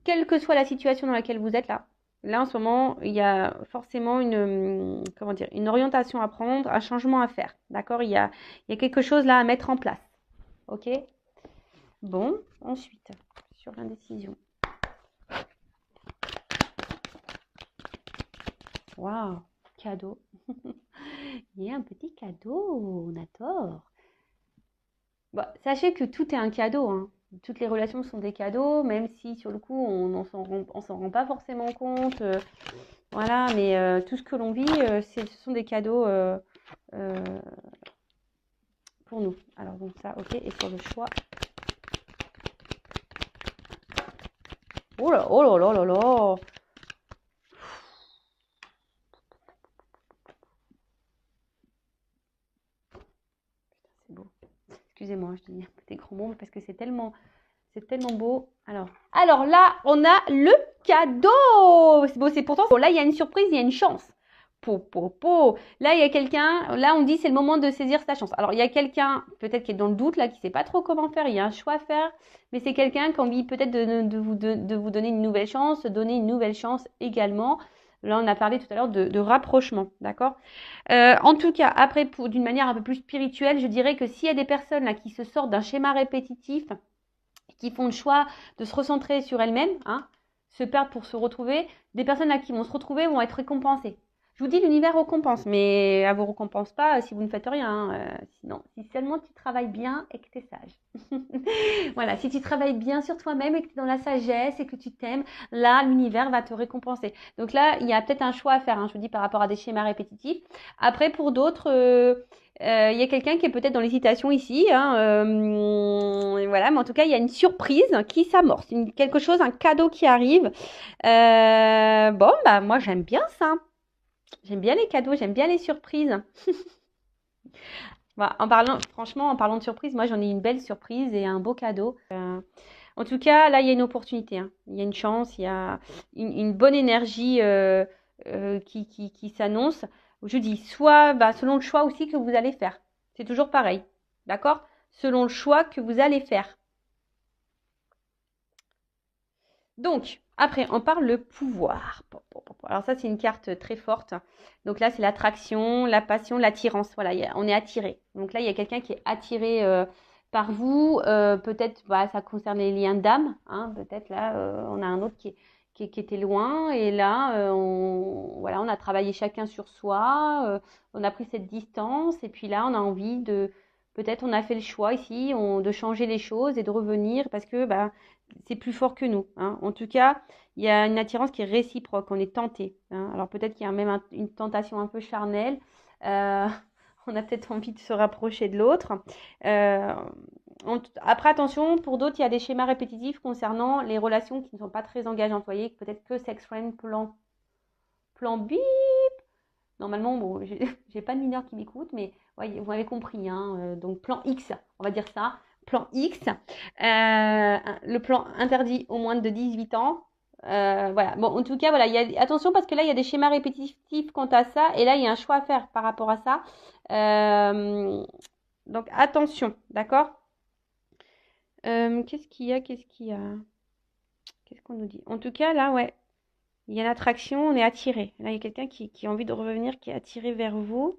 quelle que soit la situation dans laquelle vous êtes là en ce moment, il y a forcément comment dire, une orientation à prendre, un changement à faire. D'accord, il y a quelque chose là à mettre en place. Ok. Bon, ensuite, sur l'indécision. Waouh, cadeau. Il y a un petit cadeau, on adore. Bah, sachez que tout est un cadeau, hein. Toutes les relations sont des cadeaux, même si sur le coup on s'en rend pas forcément compte. Voilà, mais tout ce que l'on vit, ce sont des cadeaux euh, pour nous. Alors donc ça, ok. Et sur le choix. Oh là, oh là là là là. C'est beau. Excusez-moi, je dis des grands mots parce que c'est c'est tellement beau. Alors là, on a le cadeau. Bon, c'est pourtant, bon, là, il y a une surprise, il y a une chance. Là, il y a quelqu'un, là, on dit c'est le moment de saisir sa chance. Alors, il y a quelqu'un, peut-être qui est dans le doute, là, qui ne sait pas trop comment faire, il y a un choix à faire, mais c'est quelqu'un qui a envie peut-être de vous donner une nouvelle chance, donner une nouvelle chance également. Là, on a parlé tout à l'heure de rapprochement, d'accord? En tout cas, après, d'une manière un peu plus spirituelle, je dirais que s'il y a des personnes là qui se sortent d'un schéma répétitif, qui font le choix de se recentrer sur elles-mêmes, hein, se perdre pour se retrouver, des personnes là qui vont se retrouver vont être récompensées. Je vous dis, l'univers récompense, mais elle ne vous récompense pas si vous ne faites rien. Sinon, si seulement tu travailles bien et que tu es sage. Voilà, si tu travailles bien sur toi-même et que tu es dans la sagesse et que tu t'aimes, là, l'univers va te récompenser. Donc là, il y a peut-être un choix à faire, hein, je vous dis, par rapport à des schémas répétitifs. Après, pour d'autres, il y a quelqu'un qui est peut-être dans l'hésitation ici. Hein, voilà, mais en tout cas, il y a une surprise qui s'amorce, quelque chose, un cadeau qui arrive. Bon, bah moi, j'aime bien ça. J'aime bien les cadeaux, j'aime bien les surprises. Voilà, franchement, en parlant de surprise, moi j'en ai une belle surprise et un beau cadeau. En tout cas, là, il y a une opportunité, hein. Il y a une chance, il y a une bonne énergie qui s'annonce. Je dis, soit selon le choix aussi que vous allez faire. C'est toujours pareil, d'accord? Selon le choix que vous allez faire. Donc, après, on parle le pouvoir. Alors ça, c'est une carte très forte. Donc là, c'est l'attraction, la passion, l'attirance. Voilà, on est attiré. Donc là, il y a quelqu'un qui est attiré par vous. Peut-être, ça concerne les liens d'âme. Hein. Peut-être là, on a un autre qui était loin. Et là, on a travaillé chacun sur soi. On a pris cette distance. Et puis là, on a envie de... Peut-être on a fait le choix ici de changer les choses et de revenir parce que c'est plus fort que nous. Hein. En tout cas, il y a une attirance qui est réciproque, on est tenté. Hein. Alors peut-être qu'il y a même une tentation un peu charnelle. On a peut-être envie de se rapprocher de l'autre. Après, attention, pour d'autres, il y a des schémas répétitifs concernant les relations qui ne sont pas très engageantes. Vous voyez, peut-être que sex friend, plan bip. Normalement, bon, j'ai pas de mineurs qui m'écoutent, mais ouais, vous m'avez compris. Hein. Donc, plan X, on va dire ça. Plan X, le plan interdit aux moins de 18 ans. Voilà. Bon, en tout cas, voilà, attention parce que là, il y a des schémas répétitifs quant à ça. Et là, il y a un choix à faire par rapport à ça. Donc, attention, d'accord? Qu'est-ce qu'il y a? Qu'est-ce qu'on nous dit? En tout cas, là, ouais. Il y a l'attraction, on est attiré. Là, il y a quelqu'un qui a envie de revenir, qui est attiré vers vous.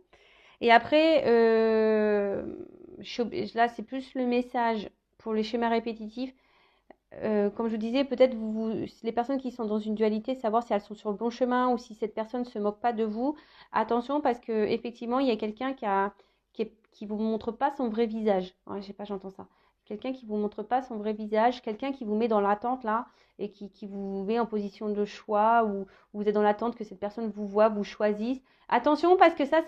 Et après, là, c'est plus le message pour les schémas répétitifs. Comme je vous disais, peut-être les personnes qui sont dans une dualité, savoir si elles sont sur le bon chemin ou si cette personne ne se moque pas de vous. Attention, parce que effectivement, il y a quelqu'un qui vous montre pas son vrai visage. Ouais, je sais pas, j'entends ça. Quelqu'un qui vous montre pas son vrai visage, quelqu'un qui vous met dans l'attente là et qui vous met en position de choix ou vous êtes dans l'attente que cette personne vous voit, vous choisisse. Attention, parce que ça,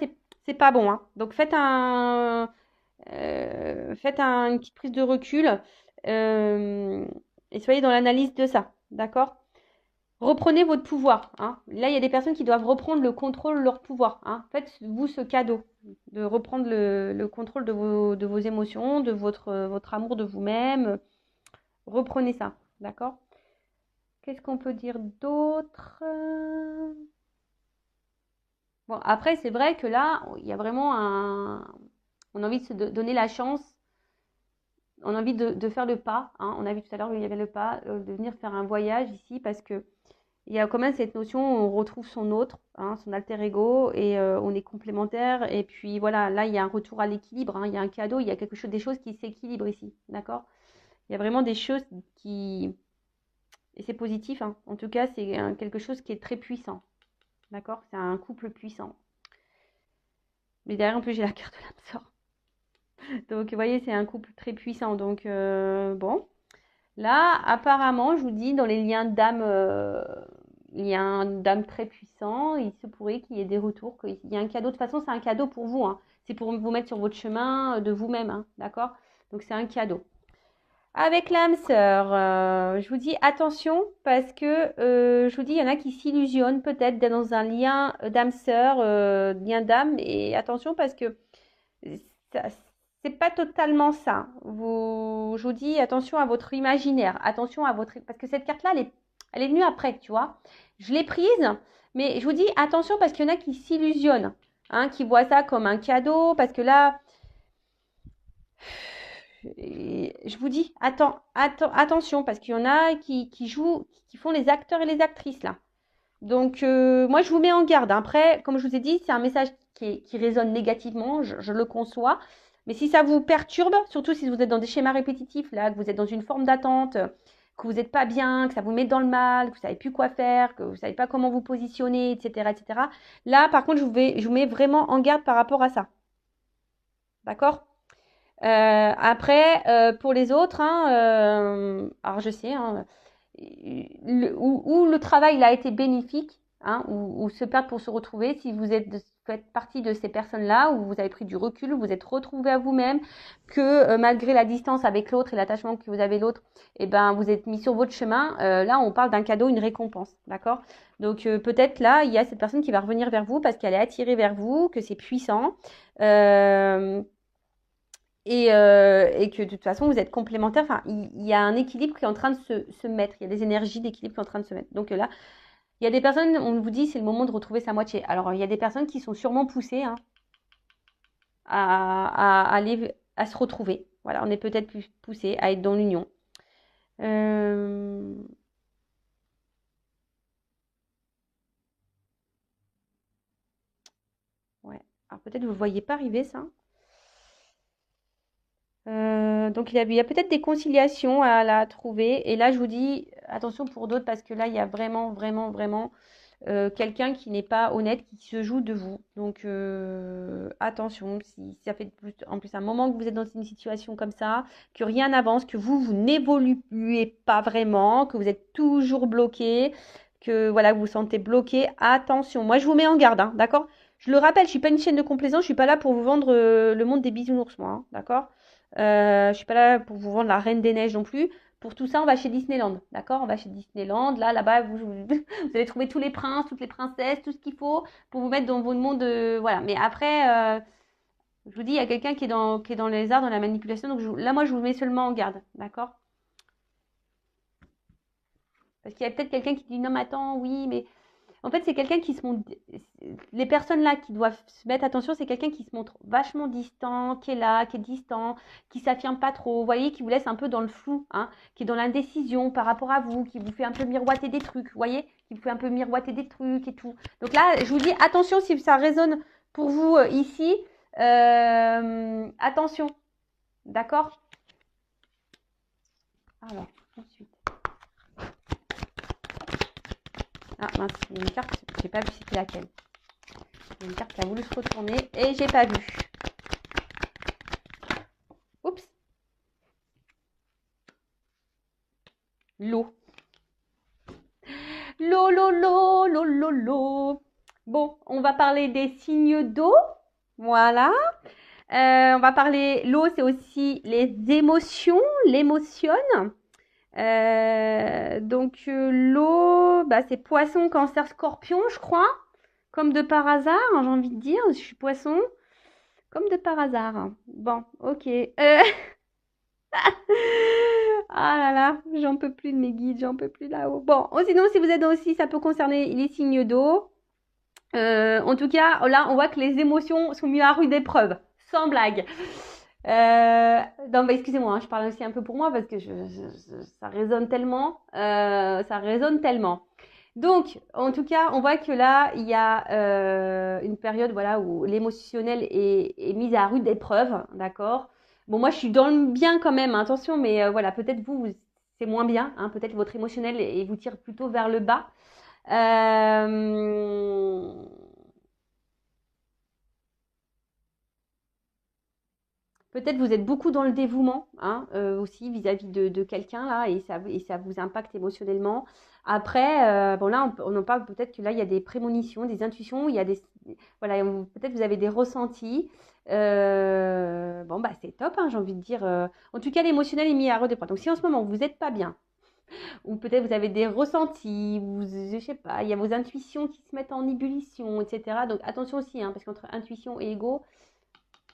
c'est pas bon. Hein. Donc faites une petite prise de recul. Et soyez dans l'analyse de ça, d'accord? Reprenez votre pouvoir. Hein. Là, il y a des personnes qui doivent reprendre le contrôle de leur pouvoir. Hein. Faites-vous ce cadeau de reprendre le contrôle de vos émotions, de votre amour de vous-même. Reprenez ça, d'accord? Qu'est-ce qu'on peut dire d'autre? Bon, après, c'est vrai que là, il y a vraiment on a envie de se donner la chance. On a envie de faire le pas. Hein. On a vu tout à l'heure qu'il y avait le pas, de venir faire un voyage ici parce que il y a quand même cette notion où on retrouve son autre, hein, son alter ego, et on est complémentaires. Et puis voilà, là, il y a un retour à l'équilibre, hein, il y a un cadeau, il y a des choses qui s'équilibrent ici, d'accord? Il y a vraiment des choses qui... Et c'est positif, hein. En tout cas, c'est quelque chose qui est très puissant, d'accord? C'est un couple puissant. Mais derrière, en plus, j'ai la carte de l'âme sœur. Donc, vous voyez, c'est un couple très puissant. Donc, bon. Là, apparemment, je vous dis, dans les liens d'âme, il y a un d'âme très puissant. Il se pourrait qu'il y ait des retours, qu'il y ait un cadeau. De toute façon, c'est un cadeau pour vous. Hein. C'est pour vous mettre sur votre chemin de vous-même. Hein, d'accord? Donc, c'est un cadeau. Avec l'âme sœur, je vous dis attention parce que je vous dis, il y en a qui s'illusionnent peut-être d'être dans un lien d'âme sœur, lien d'âme. Et attention parce que c'est pas totalement ça. Je vous dis attention à votre imaginaire, attention à votre, parce que cette carte-là, elle est venue après, tu vois. Je l'ai prise, mais je vous dis attention parce qu'il y en a qui s'illusionnent, hein, qui voient ça comme un cadeau, parce que là, je vous dis attention parce qu'il y en a qui jouent, qui font les acteurs et les actrices là. Donc, moi, je vous mets en garde. Après, comme je vous ai dit, c'est un message qui résonne négativement, je le conçois. Mais si ça vous perturbe, surtout si vous êtes dans des schémas répétitifs, là, que vous êtes dans une forme d'attente, que vous n'êtes pas bien, que ça vous met dans le mal, que vous ne savez plus quoi faire, que vous ne savez pas comment vous positionner, etc., etc. Là, par contre, je vous mets vraiment en garde par rapport à ça. D'accord? Après, pour les autres, hein, alors je sais, hein, où le travail il a été bénéfique, hein, ou se perdre pour se retrouver, si vous faites partie de ces personnes-là, où vous avez pris du recul, où vous êtes retrouvé à vous-même, que malgré la distance avec l'autre et l'attachement que vous avez l'autre, eh ben, vous êtes mis sur votre chemin, là on parle d'un cadeau, une récompense, d'accord? Donc peut-être là, il y a cette personne qui va revenir vers vous parce qu'elle est attirée vers vous, que c'est puissant. Et que de toute façon, vous êtes complémentaires. Enfin, il y a un équilibre qui est en train de se mettre. Il y a des énergies d'équilibre qui sont en train de se mettre. Donc là, il y a des personnes, on vous dit, c'est le moment de retrouver sa moitié. Alors, il y a des personnes qui sont sûrement poussées, hein, aller, à se retrouver. Voilà, on est peut-être plus poussé à être dans l'union. Euh, Ouais. Alors, peut-être vous ne voyez pas arriver ça. Donc il y a peut-être des conciliations à la trouver. Et là, je vous dis attention pour d'autres parce que là, il y a vraiment, vraiment, vraiment quelqu'un qui n'est pas honnête, qui se joue de vous. Donc attention, si ça fait en plus un moment que vous êtes dans une situation comme ça, que rien n'avance, que vous n'évoluez pas vraiment, que vous êtes toujours bloqué, que voilà, vous vous sentez bloqué, attention. Moi, je vous mets en garde, hein, d'accord? Je le rappelle, je suis pas une chaîne de complaisance, je suis pas là pour vous vendre le monde des bisounours, moi, hein, d'accord? Je suis pas là pour vous vendre la Reine des Neiges non plus. Pour tout ça, on va chez Disneyland, d'accord? On va chez Disneyland. Là-bas, vous allez trouver tous les princes, toutes les princesses, tout ce qu'il faut pour vous mettre dans votre monde. Voilà. Mais après, je vous dis, il y a quelqu'un qui est dans les arts, dans la manipulation. Donc là, moi, je vous mets seulement en garde, d'accord? Parce qu'il y a peut-être quelqu'un qui dit non, mais attends, oui, mais en fait, c'est quelqu'un qui se montre. Les personnes là qui doivent se mettre attention, c'est quelqu'un qui se montre vachement distant, qui est là, qui est distant, qui s'affirme pas trop. Vous voyez, qui vous laisse un peu dans le flou, hein, qui est dans l'indécision par rapport à vous, qui vous fait un peu miroiter des trucs. Vous voyez, qui vous fait un peu miroiter des trucs et tout. Donc là, je vous dis attention si ça résonne pour vous ici. Attention, d'accord? Alors, ensuite. Ah mince, il y a une carte, j'ai pas vu c'était laquelle. Il y a une carte qui a voulu se retourner et j'ai pas vu. Oups. L'eau. L'eau, l'eau, l'eau, l'eau, l'eau, l'eau. Bon, on va parler des signes d'eau. Voilà. On va parler, l'eau, c'est aussi les émotions, l'émotion. L'eau, bah, c'est poisson, cancer, scorpion, je crois. Comme de par hasard, hein, j'ai envie de dire, je suis poisson. Comme de par hasard. Bon, ok. Ah là là, j'en peux plus de mes guides, j'en peux plus là-haut. Bon, sinon, si vous êtes aussi, ça peut concerner les signes d'eau. En tout cas, là, on voit que les émotions sont mises à rude épreuve, sans blague. Non, bah, excusez-moi, hein, je parle aussi un peu pour moi parce que ça résonne tellement. Ça résonne tellement. Donc, en tout cas, on voit que là, il y a une période voilà, où l'émotionnel est mis à rude épreuve, d'accord? Bon, moi, je suis dans le bien quand même, hein, attention, mais voilà, peut-être c'est moins bien, hein, peut-être votre émotionnel et vous tire plutôt vers le bas. Euh, Peut-être vous êtes beaucoup dans le dévouement, hein, aussi vis-à-vis de quelqu'un là, et ça vous impacte émotionnellement. Après, bon là, on en parle peut-être que là, il y a des prémonitions, des intuitions, il y a voilà, peut-être vous avez des ressentis. Bon bah c'est top, hein, j'ai envie de dire. En tout cas, l'émotionnel est mis à rude épreuve. Donc si en ce moment vous n'êtes pas bien, ou peut-être vous avez des ressentis, je sais pas, il y a vos intuitions qui se mettent en ébullition, etc. Donc attention aussi, hein, parce qu'entre intuition et ego,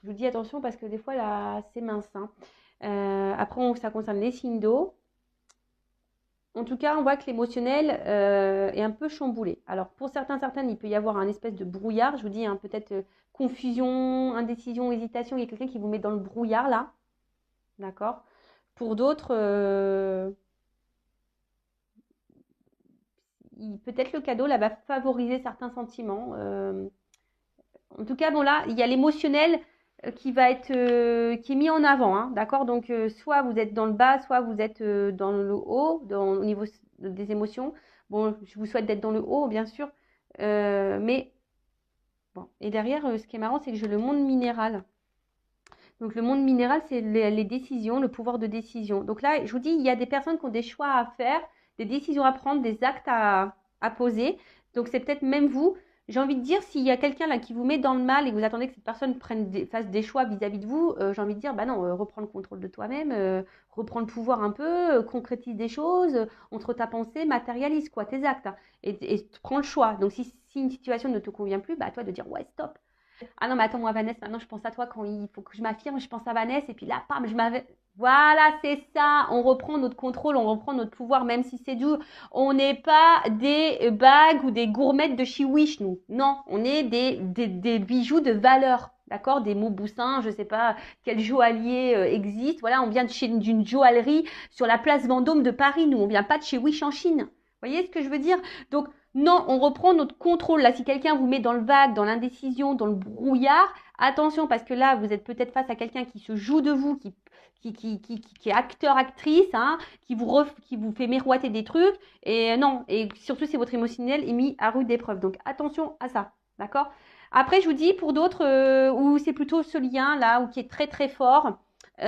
Je vous dis attention parce que des fois, là, c'est mince, hein. Après, ça concerne les signes d'eau. En tout cas, on voit que l'émotionnel est un peu chamboulé. Alors, pour certaines, il peut y avoir un espèce de brouillard. Je vous dis, hein, peut-être confusion, indécision, hésitation. Il y a quelqu'un qui vous met dans le brouillard, là. D'accord? Pour d'autres, peut-être le cadeau, là, va favoriser certains sentiments. En tout cas, bon, là, il y a l'émotionnel qui est mis en avant, hein, d'accord? Donc, soit vous êtes dans le bas, soit vous êtes dans le haut, au niveau des émotions. Bon, je vous souhaite d'être dans le haut, bien sûr. Mais, bon. Et derrière, ce qui est marrant, c'est que j'ai le monde minéral. Donc, le monde minéral, c'est les décisions, le pouvoir de décision. Donc là, je vous dis, il y a des personnes qui ont des choix à faire, des décisions à prendre, des actes à poser. Donc, c'est peut-être même vous. J'ai envie de dire, s'il y a quelqu'un là qui vous met dans le mal et que vous attendez que cette personne fasse des choix vis-à-vis de vous, j'ai envie de dire, bah non, reprends le contrôle de toi-même, reprends le pouvoir un peu, concrétise des choses, entre ta pensée, matérialise quoi, tes actes, hein, et prends le choix. Donc, si une situation ne te convient plus, bah à toi de dire, ouais, stop. Ah non, mais attends, moi, Vanessa, maintenant, je pense à toi quand il faut que je m'affirme, je pense à Vanessa, et puis là, pam, je m'avais. Voilà, c'est ça. On reprend notre contrôle, on reprend notre pouvoir, même si c'est dur. On n'est pas des bagues ou des gourmettes de chez Wish, nous. Non, on est des bijoux de valeur. D'accord? Des Mauboussin, je ne sais pas quel joaillier existe. Voilà, on vient d'une joaillerie sur la place Vendôme de Paris, nous. On vient pas de chez Wish en Chine. Vous voyez ce que je veux dire? Donc, non, on reprend notre contrôle. Là, si quelqu'un vous met dans le vague, dans l'indécision, dans le brouillard, attention, parce que là, vous êtes peut-être face à quelqu'un qui se joue de vous, qui est acteur, actrice, hein, qui vous fait miroiter des trucs. Et non, et surtout si votre émotionnel est mis à rude épreuve. Donc, attention à ça, d'accord? Après, je vous dis, pour d'autres, où c'est plutôt ce lien là, ou qui est très très fort, où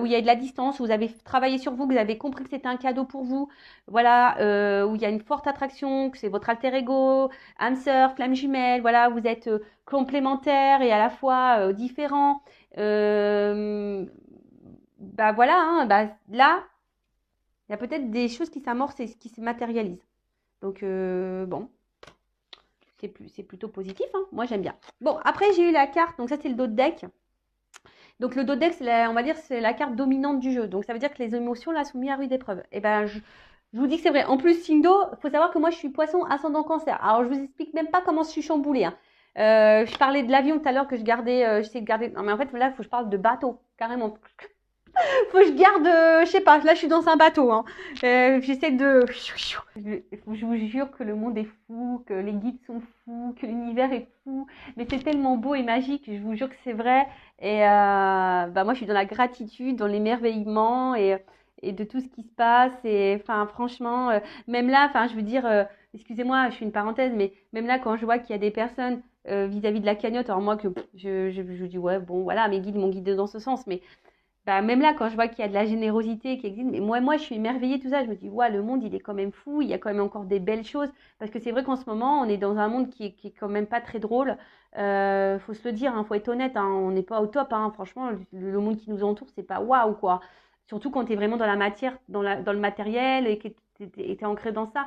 il y a de la distance, où vous avez travaillé sur vous, que vous avez compris que c'était un cadeau pour vous, voilà, où il y a une forte attraction, que c'est votre alter ego, âme sœur, flamme jumelle, voilà, vous êtes complémentaires et à la fois différents. Bah voilà, hein, bah là, il y a peut-être des choses qui s'amorcent et qui se matérialisent. Donc bon, c'est plutôt positif, hein. Moi j'aime bien. Bon, après j'ai eu la carte, donc ça c'est le dos de deck. Donc le dos de deck, on va dire, c'est la carte dominante du jeu. Donc ça veut dire que les émotions là sont mises à rude épreuve. Et ben je vous dis que c'est vrai. En plus, Sindo, il faut savoir que moi je suis poisson ascendant cancer. Alors je vous explique même pas comment je suis chamboulée, hein. Je parlais de l'avion tout à l'heure que je gardais, j'essaie de garder. Non mais en fait là, il faut que je parle de bateau, carrément. Faut que je garde, je sais pas, là je suis dans un bateau, hein. J'essaie de. Je vous jure que le monde est fou, que les guides sont fous, que l'univers est fou, mais c'est tellement beau et magique, je vous jure que c'est vrai. Et bah moi je suis dans la gratitude, dans l'émerveillement et de tout ce qui se passe. Et enfin franchement, même là, enfin je veux dire, excusez-moi, je fais une parenthèse, mais même là quand je vois qu'il y a des personnes vis-à-vis de la cagnotte, alors moi que je dis ouais bon voilà, mes guides m'ont guidé dans ce sens, mais bah, même là, quand je vois qu'il y a de la générosité qui existe, mais moi, je suis émerveillée, tout ça. Je me dis, ouais, le monde, il est quand même fou. Il y a quand même encore des belles choses. Parce que c'est vrai qu'en ce moment, on est dans un monde qui est quand même pas très drôle. Faut se le dire, hein, faut être honnête, hein, on n'est pas au top, hein. Franchement, le monde qui nous entoure, c'est pas waouh, quoi. Surtout quand tu es vraiment dans la matière, dans le matériel et que tu es ancré dans ça.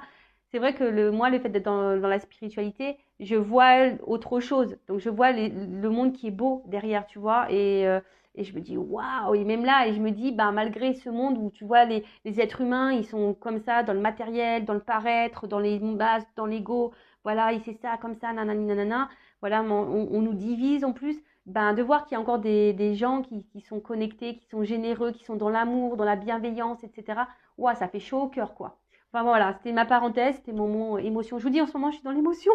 C'est vrai que moi, le fait d'être dans la spiritualité, je vois autre chose. Donc, je vois le monde qui est beau derrière, tu vois. Et je me dis, waouh, et même là, et je me dis, bah, malgré ce monde où tu vois, les êtres humains, ils sont comme ça, dans le matériel, dans le paraître, dans les bases, dans l'ego, voilà, et c'est ça, comme ça, nanani, nanana, voilà, on nous divise en plus, ben, de voir qu'il y a encore des gens qui sont connectés, qui sont généreux, qui sont dans l'amour, dans la bienveillance, etc. Waouh, ça fait chaud au cœur, quoi. Enfin voilà, c'était ma parenthèse, c'était mon mot émotion. Je vous dis, en ce moment, je suis dans l'émotion.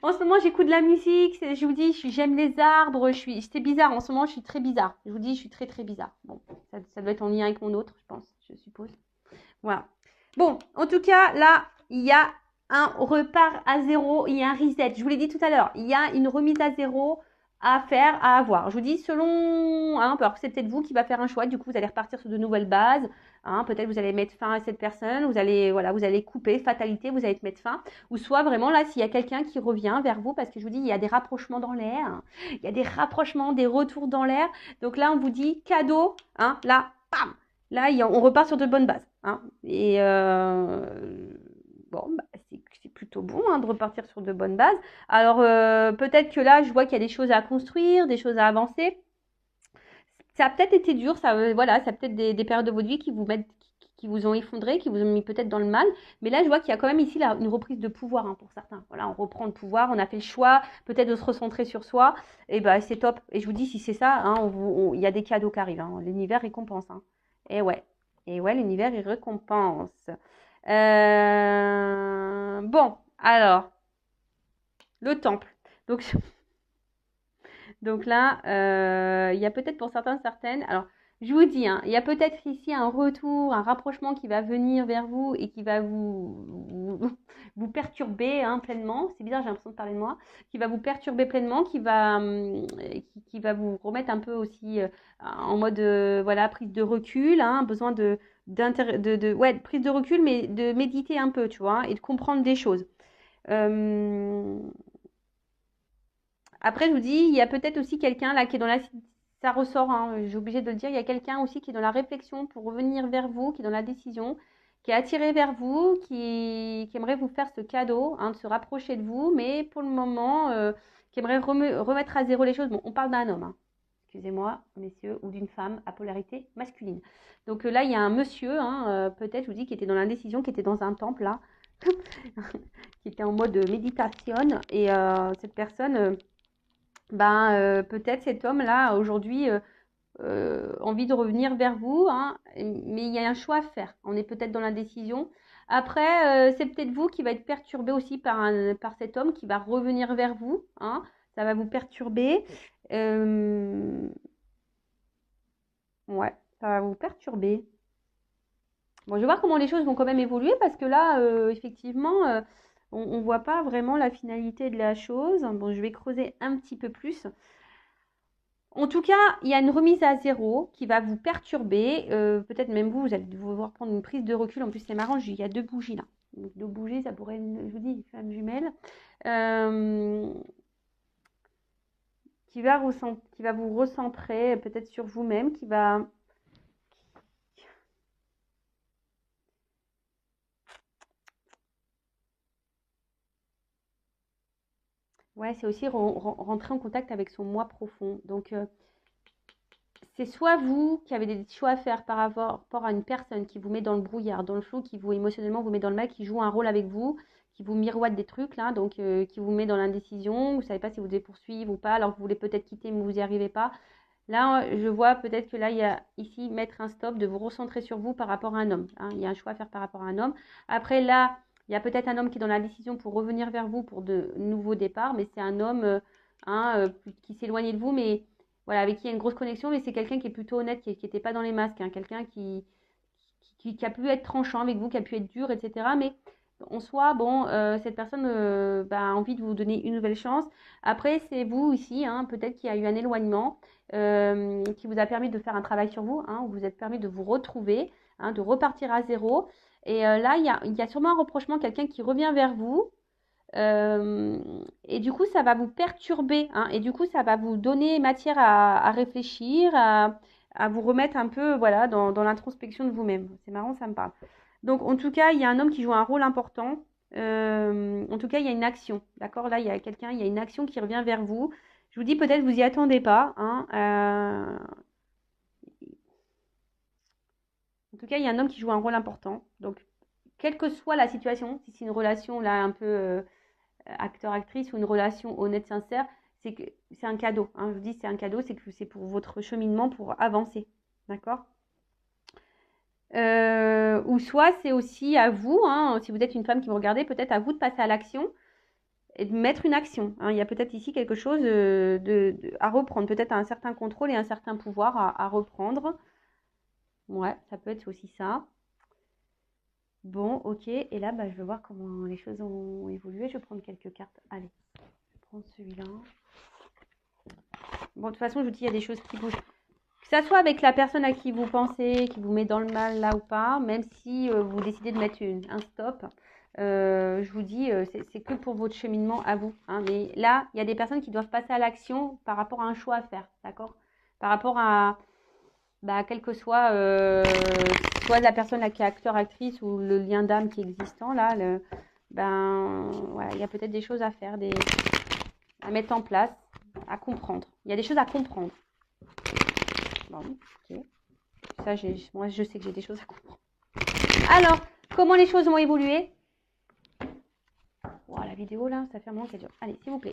En ce moment, j'écoute de la musique. Je vous dis, j'aime les arbres. C'est bizarre. En ce moment, je suis très bizarre. Je vous dis, je suis très, très bizarre. Bon, ça doit être en lien avec mon autre, je pense, je suppose. Voilà. Bon, en tout cas, là, il y a un repart à zéro. Il y a un reset. Je vous l'ai dit tout à l'heure. Il y a une remise à zéro à faire, à avoir. Je vous dis, selon, hein, alors c'est peut-être vous qui va faire un choix. Du coup, vous allez repartir sur de nouvelles bases. Hein, peut-être vous allez mettre fin à cette personne. Vous allez couper, fatalité, vous allez te mettre fin. Ou soit vraiment là, s'il y a quelqu'un qui revient vers vous, parce que je vous dis, il y a des rapprochements dans l'air. Hein, il y a des rapprochements, des retours dans l'air. Donc là, on vous dit cadeau. Hein, là, bam. Là, on repart sur de bonnes bases. Hein, et bon, bah, c'est plutôt bon hein, de repartir sur de bonnes bases. Alors, peut-être que là, je vois qu'il y a des choses à construire, des choses à avancer. Ça a peut-être été dur, voilà, ça a peut-être des périodes de votre vie qui vous ont effondré, qui vous ont mis peut-être dans le mal. Mais là, je vois qu'il y a quand même ici une reprise de pouvoir hein, pour certains. Voilà, on reprend le pouvoir, on a fait le choix peut-être de se recentrer sur soi. Et ben, c'est top. Et je vous dis, si c'est ça, hein, il y a des cadeaux qui arrivent. Hein. L'univers récompense. Hein. Et ouais, l'univers, il récompense. Bon, alors, le temple. Donc, donc là, il y a peut-être pour certains, certaines. Alors, je vous dis, hein, il y a peut-être ici un retour, un rapprochement qui va venir vers vous et qui va vous perturber hein, pleinement. C'est bizarre, j'ai l'impression de parler de moi. Qui va vous perturber pleinement, qui va vous remettre un peu aussi en mode voilà, prise de recul, hein, besoin ouais, prise de recul, mais de méditer un peu, tu vois, et de comprendre des choses. Après, je vous dis, il y a peut-être aussi quelqu'un là qui est dans la... Ça ressort, hein, j'ai obligé de le dire. Il y a quelqu'un aussi qui est dans la réflexion pour revenir vers vous, qui est dans la décision, qui est attiré vers vous, qui aimerait vous faire ce cadeau, hein, de se rapprocher de vous, mais pour le moment, qui aimerait remettre à zéro les choses. Bon, on parle d'un homme, hein. Excusez-moi, messieurs, ou d'une femme à polarité masculine. Donc là, il y a un monsieur, hein, peut-être, je vous dis, qui était dans l'indécision, qui était dans un temple, là, qui était en mode méditation. Et cette personne... peut-être cet homme-là, aujourd'hui, envie de revenir vers vous, hein, mais il y a un choix à faire. On est peut-être dans l'indécision. Après, c'est peut-être vous qui va être perturbé aussi par cet homme qui va revenir vers vous. Hein, ça va vous perturber. Ouais, ça va vous perturber. Bon, je vais voir comment les choses vont quand même évoluer parce que là, effectivement, on ne voit pas vraiment la finalité de la chose. Bon, je vais creuser un petit peu plus. En tout cas, il y a une remise à zéro qui va vous perturber. Peut-être même vous allez devoir prendre une prise de recul. En plus, c'est marrant, il y a deux bougies là. Donc, deux bougies, ça pourrait être, je vous dis, une femme jumelle. Qui va vous recentrer peut-être sur vous-même, qui va... Ouais, c'est aussi rentrer en contact avec son moi profond. Donc, c'est soit vous qui avez des choix à faire par rapport à une personne qui vous met dans le brouillard, dans le flou, qui vous émotionnellement vous met dans le mal, qui joue un rôle avec vous, qui vous miroite des trucs là, donc qui vous met dans l'indécision, vous ne savez pas si vous devez poursuivre ou pas, alors que vous voulez peut-être quitter mais vous n'y arrivez pas. Là, je vois peut-être que là, il y a ici mettre un stop, de vous recentrer sur vous par rapport à un homme. Hein. Il y a un choix à faire par rapport à un homme. Après, là, il y a peut-être un homme qui est dans la décision pour revenir vers vous pour de nouveaux départs, mais c'est un homme qui s'éloigne de vous, mais voilà, avec qui il y a une grosse connexion, mais c'est quelqu'un qui est plutôt honnête, qui n'était pas dans les masques, hein, quelqu'un qui a pu être tranchant avec vous, qui a pu être dur, etc. Mais en soi, bon, cette personne a envie de vous donner une nouvelle chance. Après, c'est vous ici, hein, peut-être qu'il y a eu un éloignement qui vous a permis de faire un travail sur vous, hein, où vous êtes permis de vous retrouver, hein, de repartir à zéro. Et là, il y a sûrement un reprochement, quelqu'un qui revient vers vous. Et du coup, ça va vous perturber, hein, et du coup, ça va vous donner matière à réfléchir, à vous remettre un peu voilà, dans l'introspection de vous-même. C'est marrant, ça me parle. Donc, en tout cas, il y a un homme qui joue un rôle important. En tout cas, il y a une action. D'accord? Là, il y a quelqu'un, il y a une action qui revient vers vous. Je vous dis, peut-être vous y attendez pas. Hein, en tout cas, il y a un homme qui joue un rôle important. Donc, quelle que soit la situation, si c'est une relation là un peu acteur-actrice ou une relation honnête, sincère, c'est que c'est un cadeau. Hein. Je vous dis, c'est un cadeau, c'est que c'est pour votre cheminement, pour avancer. D'accord? Ou soit c'est aussi à vous, hein, si vous êtes une femme qui me regardez, peut-être à vous de passer à l'action et de mettre une action. Hein. Il y a peut-être ici quelque chose à reprendre, peut-être un certain contrôle et un certain pouvoir à reprendre. Ouais, ça peut être aussi ça. Bon, ok. Et là, je vais voir comment les choses ont évolué. Je vais prendre quelques cartes. Allez, je vais prendre celui-là. Bon, de toute façon, je vous dis, il y a des choses qui bougent. Que ça soit avec la personne à qui vous pensez, qui vous met dans le mal là ou pas, même si vous décidez de mettre un stop, je vous dis, c'est que pour votre cheminement à vous. Hein. Mais là, il y a des personnes qui doivent passer à l'action par rapport à un choix à faire, d'accord? Par rapport à, quel que soit la personne là qui est acteur, actrice ou le lien d'âme qui est existant là, ben voilà, il y a peut-être des choses à faire, à mettre en place, à comprendre. Il y a des choses à comprendre. Bon, ok. Ça, moi, je sais que j'ai des choses à comprendre. Alors, comment les choses vont évoluer? Wow, la vidéo, là, ça fait un moment qu'elle dure. Allez, s'il vous plaît.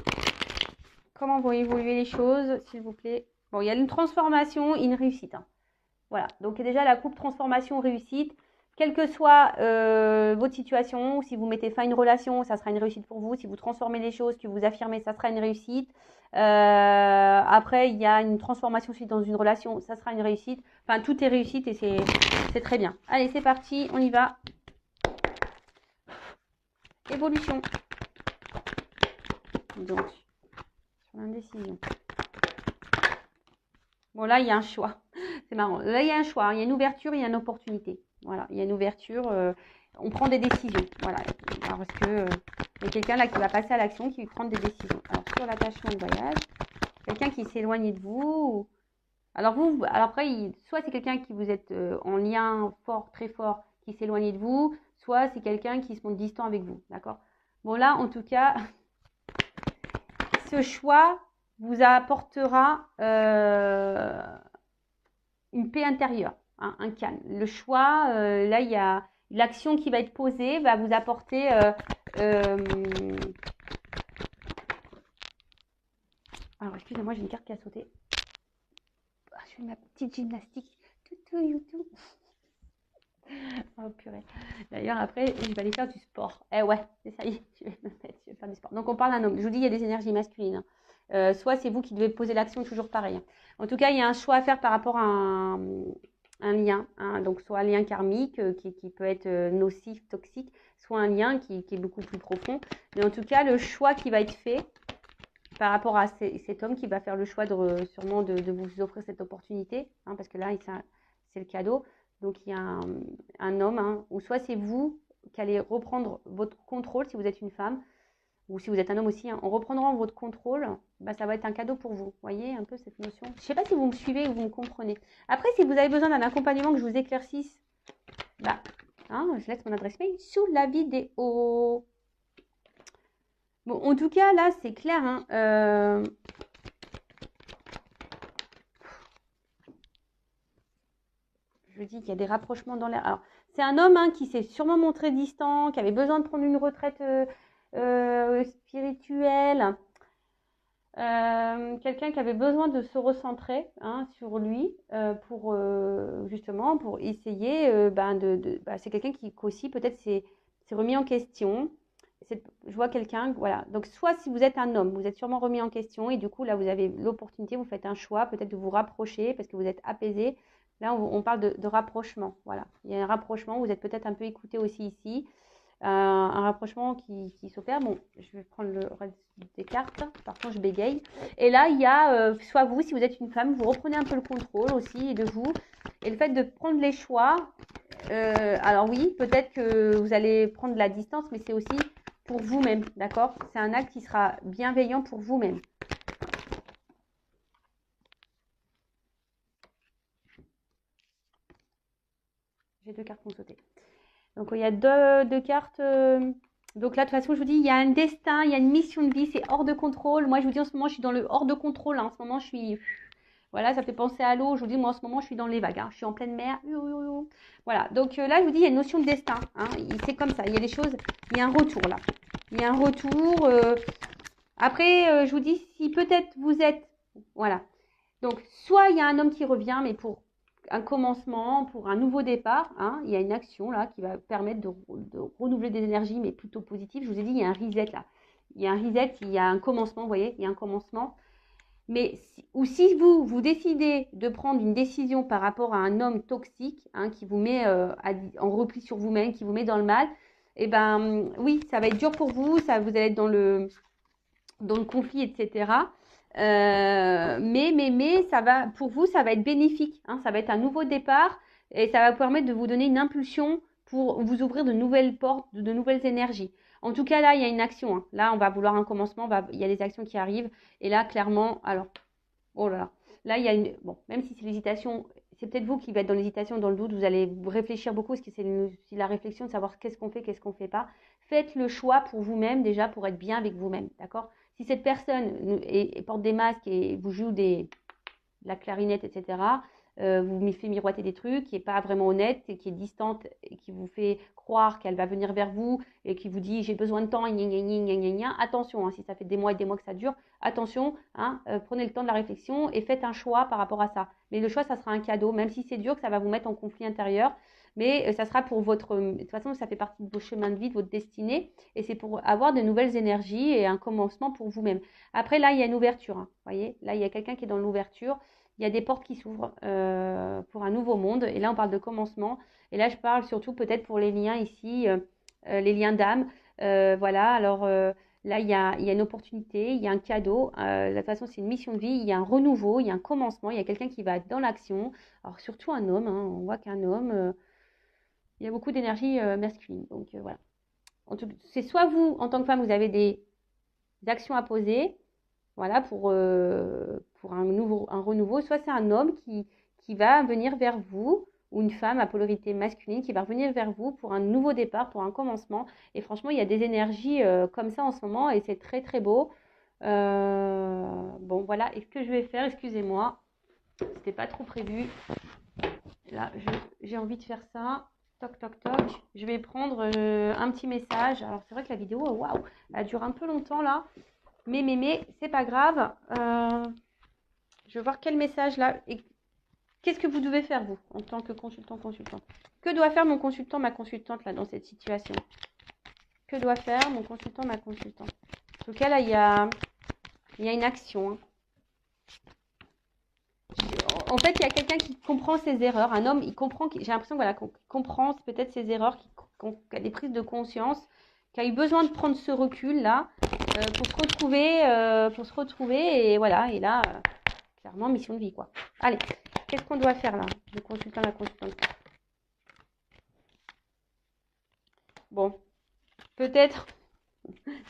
Comment vont évoluer les choses, s'il vous plaît? Bon, il y a une transformation et une réussite. Hein. Voilà. Donc, déjà, la coupe transformation-réussite. Quelle que soit votre situation, si vous mettez fin à une relation, ça sera une réussite pour vous. Si vous transformez les choses, que vous affirmez, ça sera une réussite. Après, il y a une transformation suite dans une relation, ça sera une réussite. Enfin, tout est réussite et c'est très bien. Allez, c'est parti, on y va. Évolution. Donc, sur l'indécision. Bon, là, il y a un choix. C'est marrant. Là, il y a un choix. Hein. Il y a une ouverture, il y a une opportunité. Voilà, il y a une ouverture. On prend des décisions. Voilà. Parce que il y a quelqu'un là qui va passer à l'action, qui va prendre des décisions. Alors, sur l'attachement de voyage, quelqu'un qui s'est éloigné de vous. Alors, alors après, soit c'est quelqu'un qui vous êtes en lien fort, très fort, qui s'est éloigné de vous, soit c'est quelqu'un qui se montre distant avec vous. D'accord? Bon, là, en tout cas, ce choix vous apportera une paix intérieure, hein, un calme. Le choix, là, il y a l'action qui va être posée, va vous apporter alors, excusez-moi, j'ai une carte qui a sauté. Je fais ma petite gymnastique. YouTube. Oh purée. D'ailleurs, après, je vais aller faire du sport. Eh ouais, c'est ça y est, je vais faire du sport. Donc, on parle d'un homme. Je vous dis, il y a des énergies masculines. Soit c'est vous qui devez poser l'action, toujours pareil. En tout cas, il y a un choix à faire par rapport à un lien. Hein. Donc, soit un lien karmique qui peut être nocif, toxique, soit un lien qui est beaucoup plus profond. Mais en tout cas, le choix qui va être fait par rapport à cet homme qui va faire le choix sûrement de vous offrir cette opportunité, hein, parce que là, c'est le cadeau. Donc, il y a un homme, hein, ou soit c'est vous qui allez reprendre votre contrôle si vous êtes une femme, ou si vous êtes un homme aussi, hein, en reprenant votre contrôle, bah, ça va être un cadeau pour vous. Vous voyez un peu cette notion? Je ne sais pas si vous me suivez ou vous me comprenez. Après, si vous avez besoin d'un accompagnement que je vous éclaircisse, bah, hein, je laisse mon adresse mail sous la vidéo. Bon, en tout cas, là, c'est clair. Hein, je dis qu'il y a des rapprochements dans l'air. Alors, c'est un homme hein, qui s'est sûrement montré distant, qui avait besoin de prendre une retraite spirituelle. Quelqu'un qui avait besoin de se recentrer hein, sur lui pour justement pour essayer c'est quelqu'un qui aussi peut-être s'est remis en question. Je vois quelqu'un, voilà. Donc, soit si vous êtes un homme, vous êtes sûrement remis en question et du coup, là, vous avez l'opportunité, vous faites un choix, peut-être de vous rapprocher parce que vous êtes apaisé. Là, on parle de rapprochement, voilà. Il y a un rapprochement, vous êtes peut-être un peu écouté aussi ici. Un rapprochement qui s'opère. Bon, je vais prendre le reste des cartes. Par contre, je bégaye. Et là, il y a soit vous, si vous êtes une femme, vous reprenez un peu le contrôle aussi de vous. Et le fait de prendre les choix, alors oui, peut-être que vous allez prendre de la distance, mais c'est aussi pour vous-même, d'accord? C'est un acte qui sera bienveillant pour vous-même. J'ai deux cartes qui ont sauté. Donc, il y a deux cartes. Donc là, de toute façon, je vous dis, il y a un destin, il y a une mission de vie, c'est hors de contrôle. Moi, je vous dis, en ce moment, je suis dans le hors de contrôle. Hein. En ce moment, je suis... Voilà, ça fait penser à l'eau. Je vous dis, moi, en ce moment, je suis dans les vagues. Hein. Je suis en pleine mer. Voilà, donc là, je vous dis, il y a une notion de destin. Hein. C'est comme ça, il y a des choses... Il y a un retour, là. Il y a un retour. Après, je vous dis, si peut-être vous êtes... Voilà. Donc, soit il y a un homme qui revient, mais pour un commencement, pour un nouveau départ, hein, il y a une action là qui va permettre de renouveler des énergies, mais plutôt positives. Je vous ai dit, il y a un reset là. Il y a un reset, il y a un commencement, vous voyez, il y a un commencement. Mais si vous décidez de prendre une décision par rapport à un homme toxique, hein, qui vous met en repli sur vous-même, qui vous met dans le mal, eh ben oui, ça va être dur pour vous, vous allez être dans le conflit, etc. Mais ça va, pour vous, ça va être bénéfique. Hein, ça va être un nouveau départ et ça va vous permettre de vous donner une impulsion pour vous ouvrir de nouvelles portes, de nouvelles énergies. En tout cas, là, il y a une action. Hein. Là, on va vouloir un commencement. Il y a des actions qui arrivent. Et là, clairement, alors, oh là là. Là, il y a une... Bon, même si c'est l'hésitation, c'est peut-être vous qui va être dans l'hésitation, dans le doute. Vous allez réfléchir beaucoup parce que c'est la réflexion de savoir qu'est-ce qu'on fait pas. faites le choix pour vous-même déjà, pour être bien avec vous-même, d'accord? Si cette personne porte des masques et vous joue de la clarinette, etc., vous me fait miroiter des trucs, qui n'est pas vraiment honnête, et qui est distante, et qui vous fait croire qu'elle va venir vers vous, et qui vous dit j'ai besoin de temps, gna, gna, gna, gna, gna. Attention, hein, si ça fait des mois et des mois que ça dure, attention, hein, prenez le temps de la réflexion et faites un choix par rapport à ça. Mais le choix, ça sera un cadeau, même si c'est dur, que ça va vous mettre en conflit intérieur, mais ça sera pour votre... De toute façon, ça fait partie de vos chemins de vie, de votre destinée, et c'est pour avoir de nouvelles énergies et un commencement pour vous-même. Après, là, il y a une ouverture, hein, voyez, là, il y a quelqu'un qui est dans l'ouverture. Il y a des portes qui s'ouvrent pour un nouveau monde. Et là, on parle de commencement. Et là, je parle surtout peut-être pour les liens ici, les liens d'âme. Voilà, alors là, il y a une opportunité, il y a un cadeau. De toute façon, c'est une mission de vie. Il y a un renouveau, il y a un commencement. Il y a quelqu'un qui va être dans l'action. Alors, surtout un homme. Hein, on voit qu'un homme, il y a beaucoup d'énergie masculine. Donc, voilà. C'est soit vous, en tant que femme, vous avez des actions à poser. Voilà, pour un renouveau. Soit c'est un homme qui va venir vers vous, ou une femme à polarité masculine qui va revenir vers vous pour un nouveau départ, pour un commencement. Et franchement, il y a des énergies comme ça en ce moment et c'est très très beau. Bon, voilà. Et ce que je vais faire, excusez-moi, c'était pas trop prévu. Là, j'ai envie de faire ça. Toc, toc, toc. Je vais prendre un petit message. Alors, c'est vrai que la vidéo, waouh, elle dure un peu longtemps là. Mais, c'est pas grave. Je vais voir quel message là. Et qu'est-ce que vous devez faire, vous, en tant que consultant? Que doit faire mon consultant, ma consultante, là, dans cette situation? Que doit faire mon consultant, ma consultante? En tout cas, là, il y a une action. Hein. En fait, il y a quelqu'un qui comprend ses erreurs. Un homme, il comprend. J'ai l'impression voilà, qu'on comprend peut-être ses erreurs, qui a des prises de conscience, qui a eu besoin de prendre ce recul-là pour se retrouver. Et voilà, et là, clairement, mission de vie, quoi. Allez, qu'est-ce qu'on doit faire, là? Le consultant, la consultante. Bon, peut-être...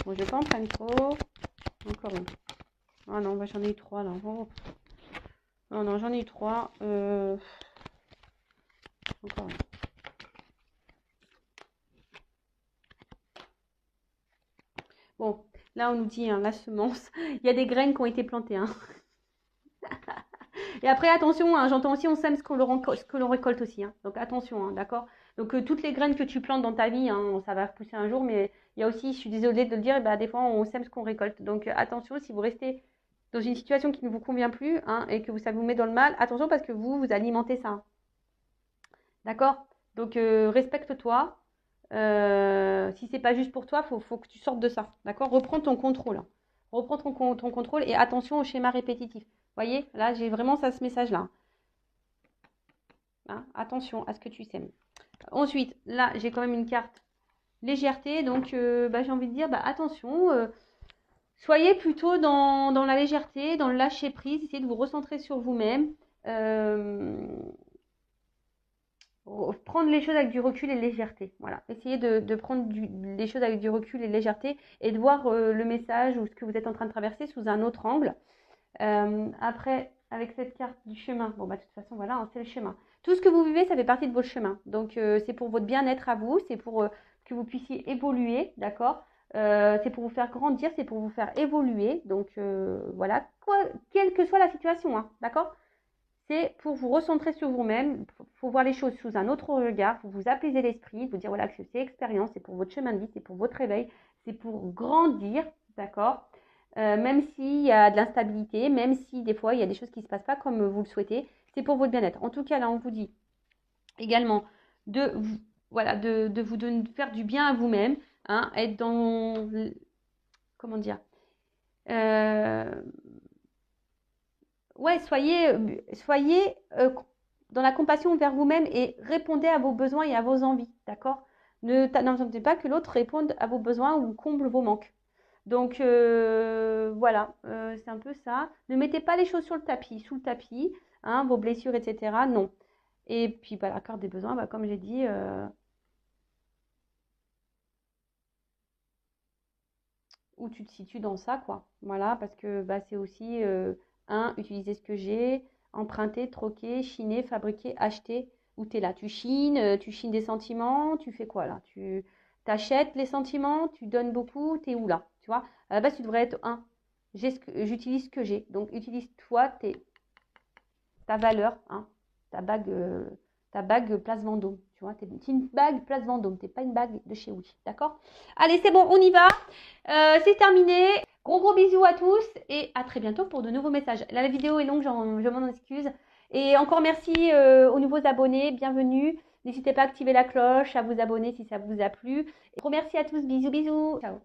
Bon, je vais pas en prendre trop. Encore une. Ah non, bah, j'en ai eu 3, là. Oh. Non, j'en ai eu 3. Encore une. Bon, là, on nous dit, hein, la semence. Il y a des graines qui ont été plantées, hein. Et après, attention, hein, j'entends aussi, on sème ce que l'on récolte aussi. Hein. Donc, attention, hein, d'accord? Donc, toutes les graines que tu plantes dans ta vie, hein, ça va pousser un jour. Mais il y a aussi, je suis désolée de le dire, des fois, on sème ce qu'on récolte. Donc, attention, si vous restez dans une situation qui ne vous convient plus hein, et que ça vous met dans le mal, attention parce que vous alimentez ça. Hein. D'accord? Donc, respecte-toi. Si c'est pas juste pour toi, faut que tu sortes de ça. D'accord? Reprends ton contrôle. Hein. Reprends ton contrôle et attention au schéma répétitif. Vous voyez, là, j'ai vraiment ça, ce message-là. Hein, attention à ce que tu sèmes. Ensuite, là, j'ai quand même une carte légèreté. Donc, j'ai envie de dire, attention, soyez plutôt dans la légèreté, dans le lâcher-prise. Essayez de vous recentrer sur vous-même. Prendre les choses avec du recul et légèreté. Voilà. Essayez de prendre les choses avec du recul et légèreté et de voir le message ou ce que vous êtes en train de traverser sous un autre angle. Après, avec cette carte du chemin, de toute façon, voilà, hein, c'est le chemin. Tout ce que vous vivez, ça fait partie de votre chemin. Donc, c'est pour votre bien-être à vous, c'est pour que vous puissiez évoluer, d'accord c'est pour vous faire grandir, c'est pour vous faire évoluer. Donc, voilà, quelle que soit la situation, hein, d'accord c'est pour vous recentrer sur vous-même, il faut voir les choses sous un autre regard, il faut vous apaiser l'esprit, vous dire voilà que c'est expérience, c'est pour votre chemin de vie, c'est pour votre réveil, c'est pour grandir, d'accord même s'il y a de l'instabilité, même si des fois il y a des choses qui ne se passent pas comme vous le souhaitez, c'est pour votre bien-être. En tout cas, là, on vous dit également de faire du bien à vous-même, hein, être dans... Comment dire soyez dans la compassion envers vous-même et répondez à vos besoins et à vos envies, d'accord? N'attendez pas que l'autre réponde à vos besoins ou comble vos manques. Donc, voilà, c'est un peu ça. Ne mettez pas les choses sous le tapis, hein, vos blessures, etc. Non. Et puis, la carte des besoins, comme j'ai dit... où tu te situes dans ça, quoi. Voilà, parce que c'est aussi... utiliser ce que j'ai, emprunter, troquer, chiner, fabriquer, acheter. Où tu es là? Tu chines des sentiments, tu fais quoi là? Tu achètes les sentiments, tu donnes beaucoup, tu es où là? Tu vois, à la base, tu devrais être 1. J'utilise ce que j'ai. Donc, utilise-toi ta valeur, hein, ta bague Place Vendôme. Tu vois, c'est une bague Place Vendôme, t'es pas une bague de chez Woody, d'accord? Allez, c'est bon, on y va. C'est terminé. Gros bisous à tous et à très bientôt pour de nouveaux messages. Là, la vidéo est longue, je m'en excuse. Et encore merci aux nouveaux abonnés, bienvenue. N'hésitez pas à activer la cloche, à vous abonner si ça vous a plu. Et gros merci à tous, bisous. Ciao.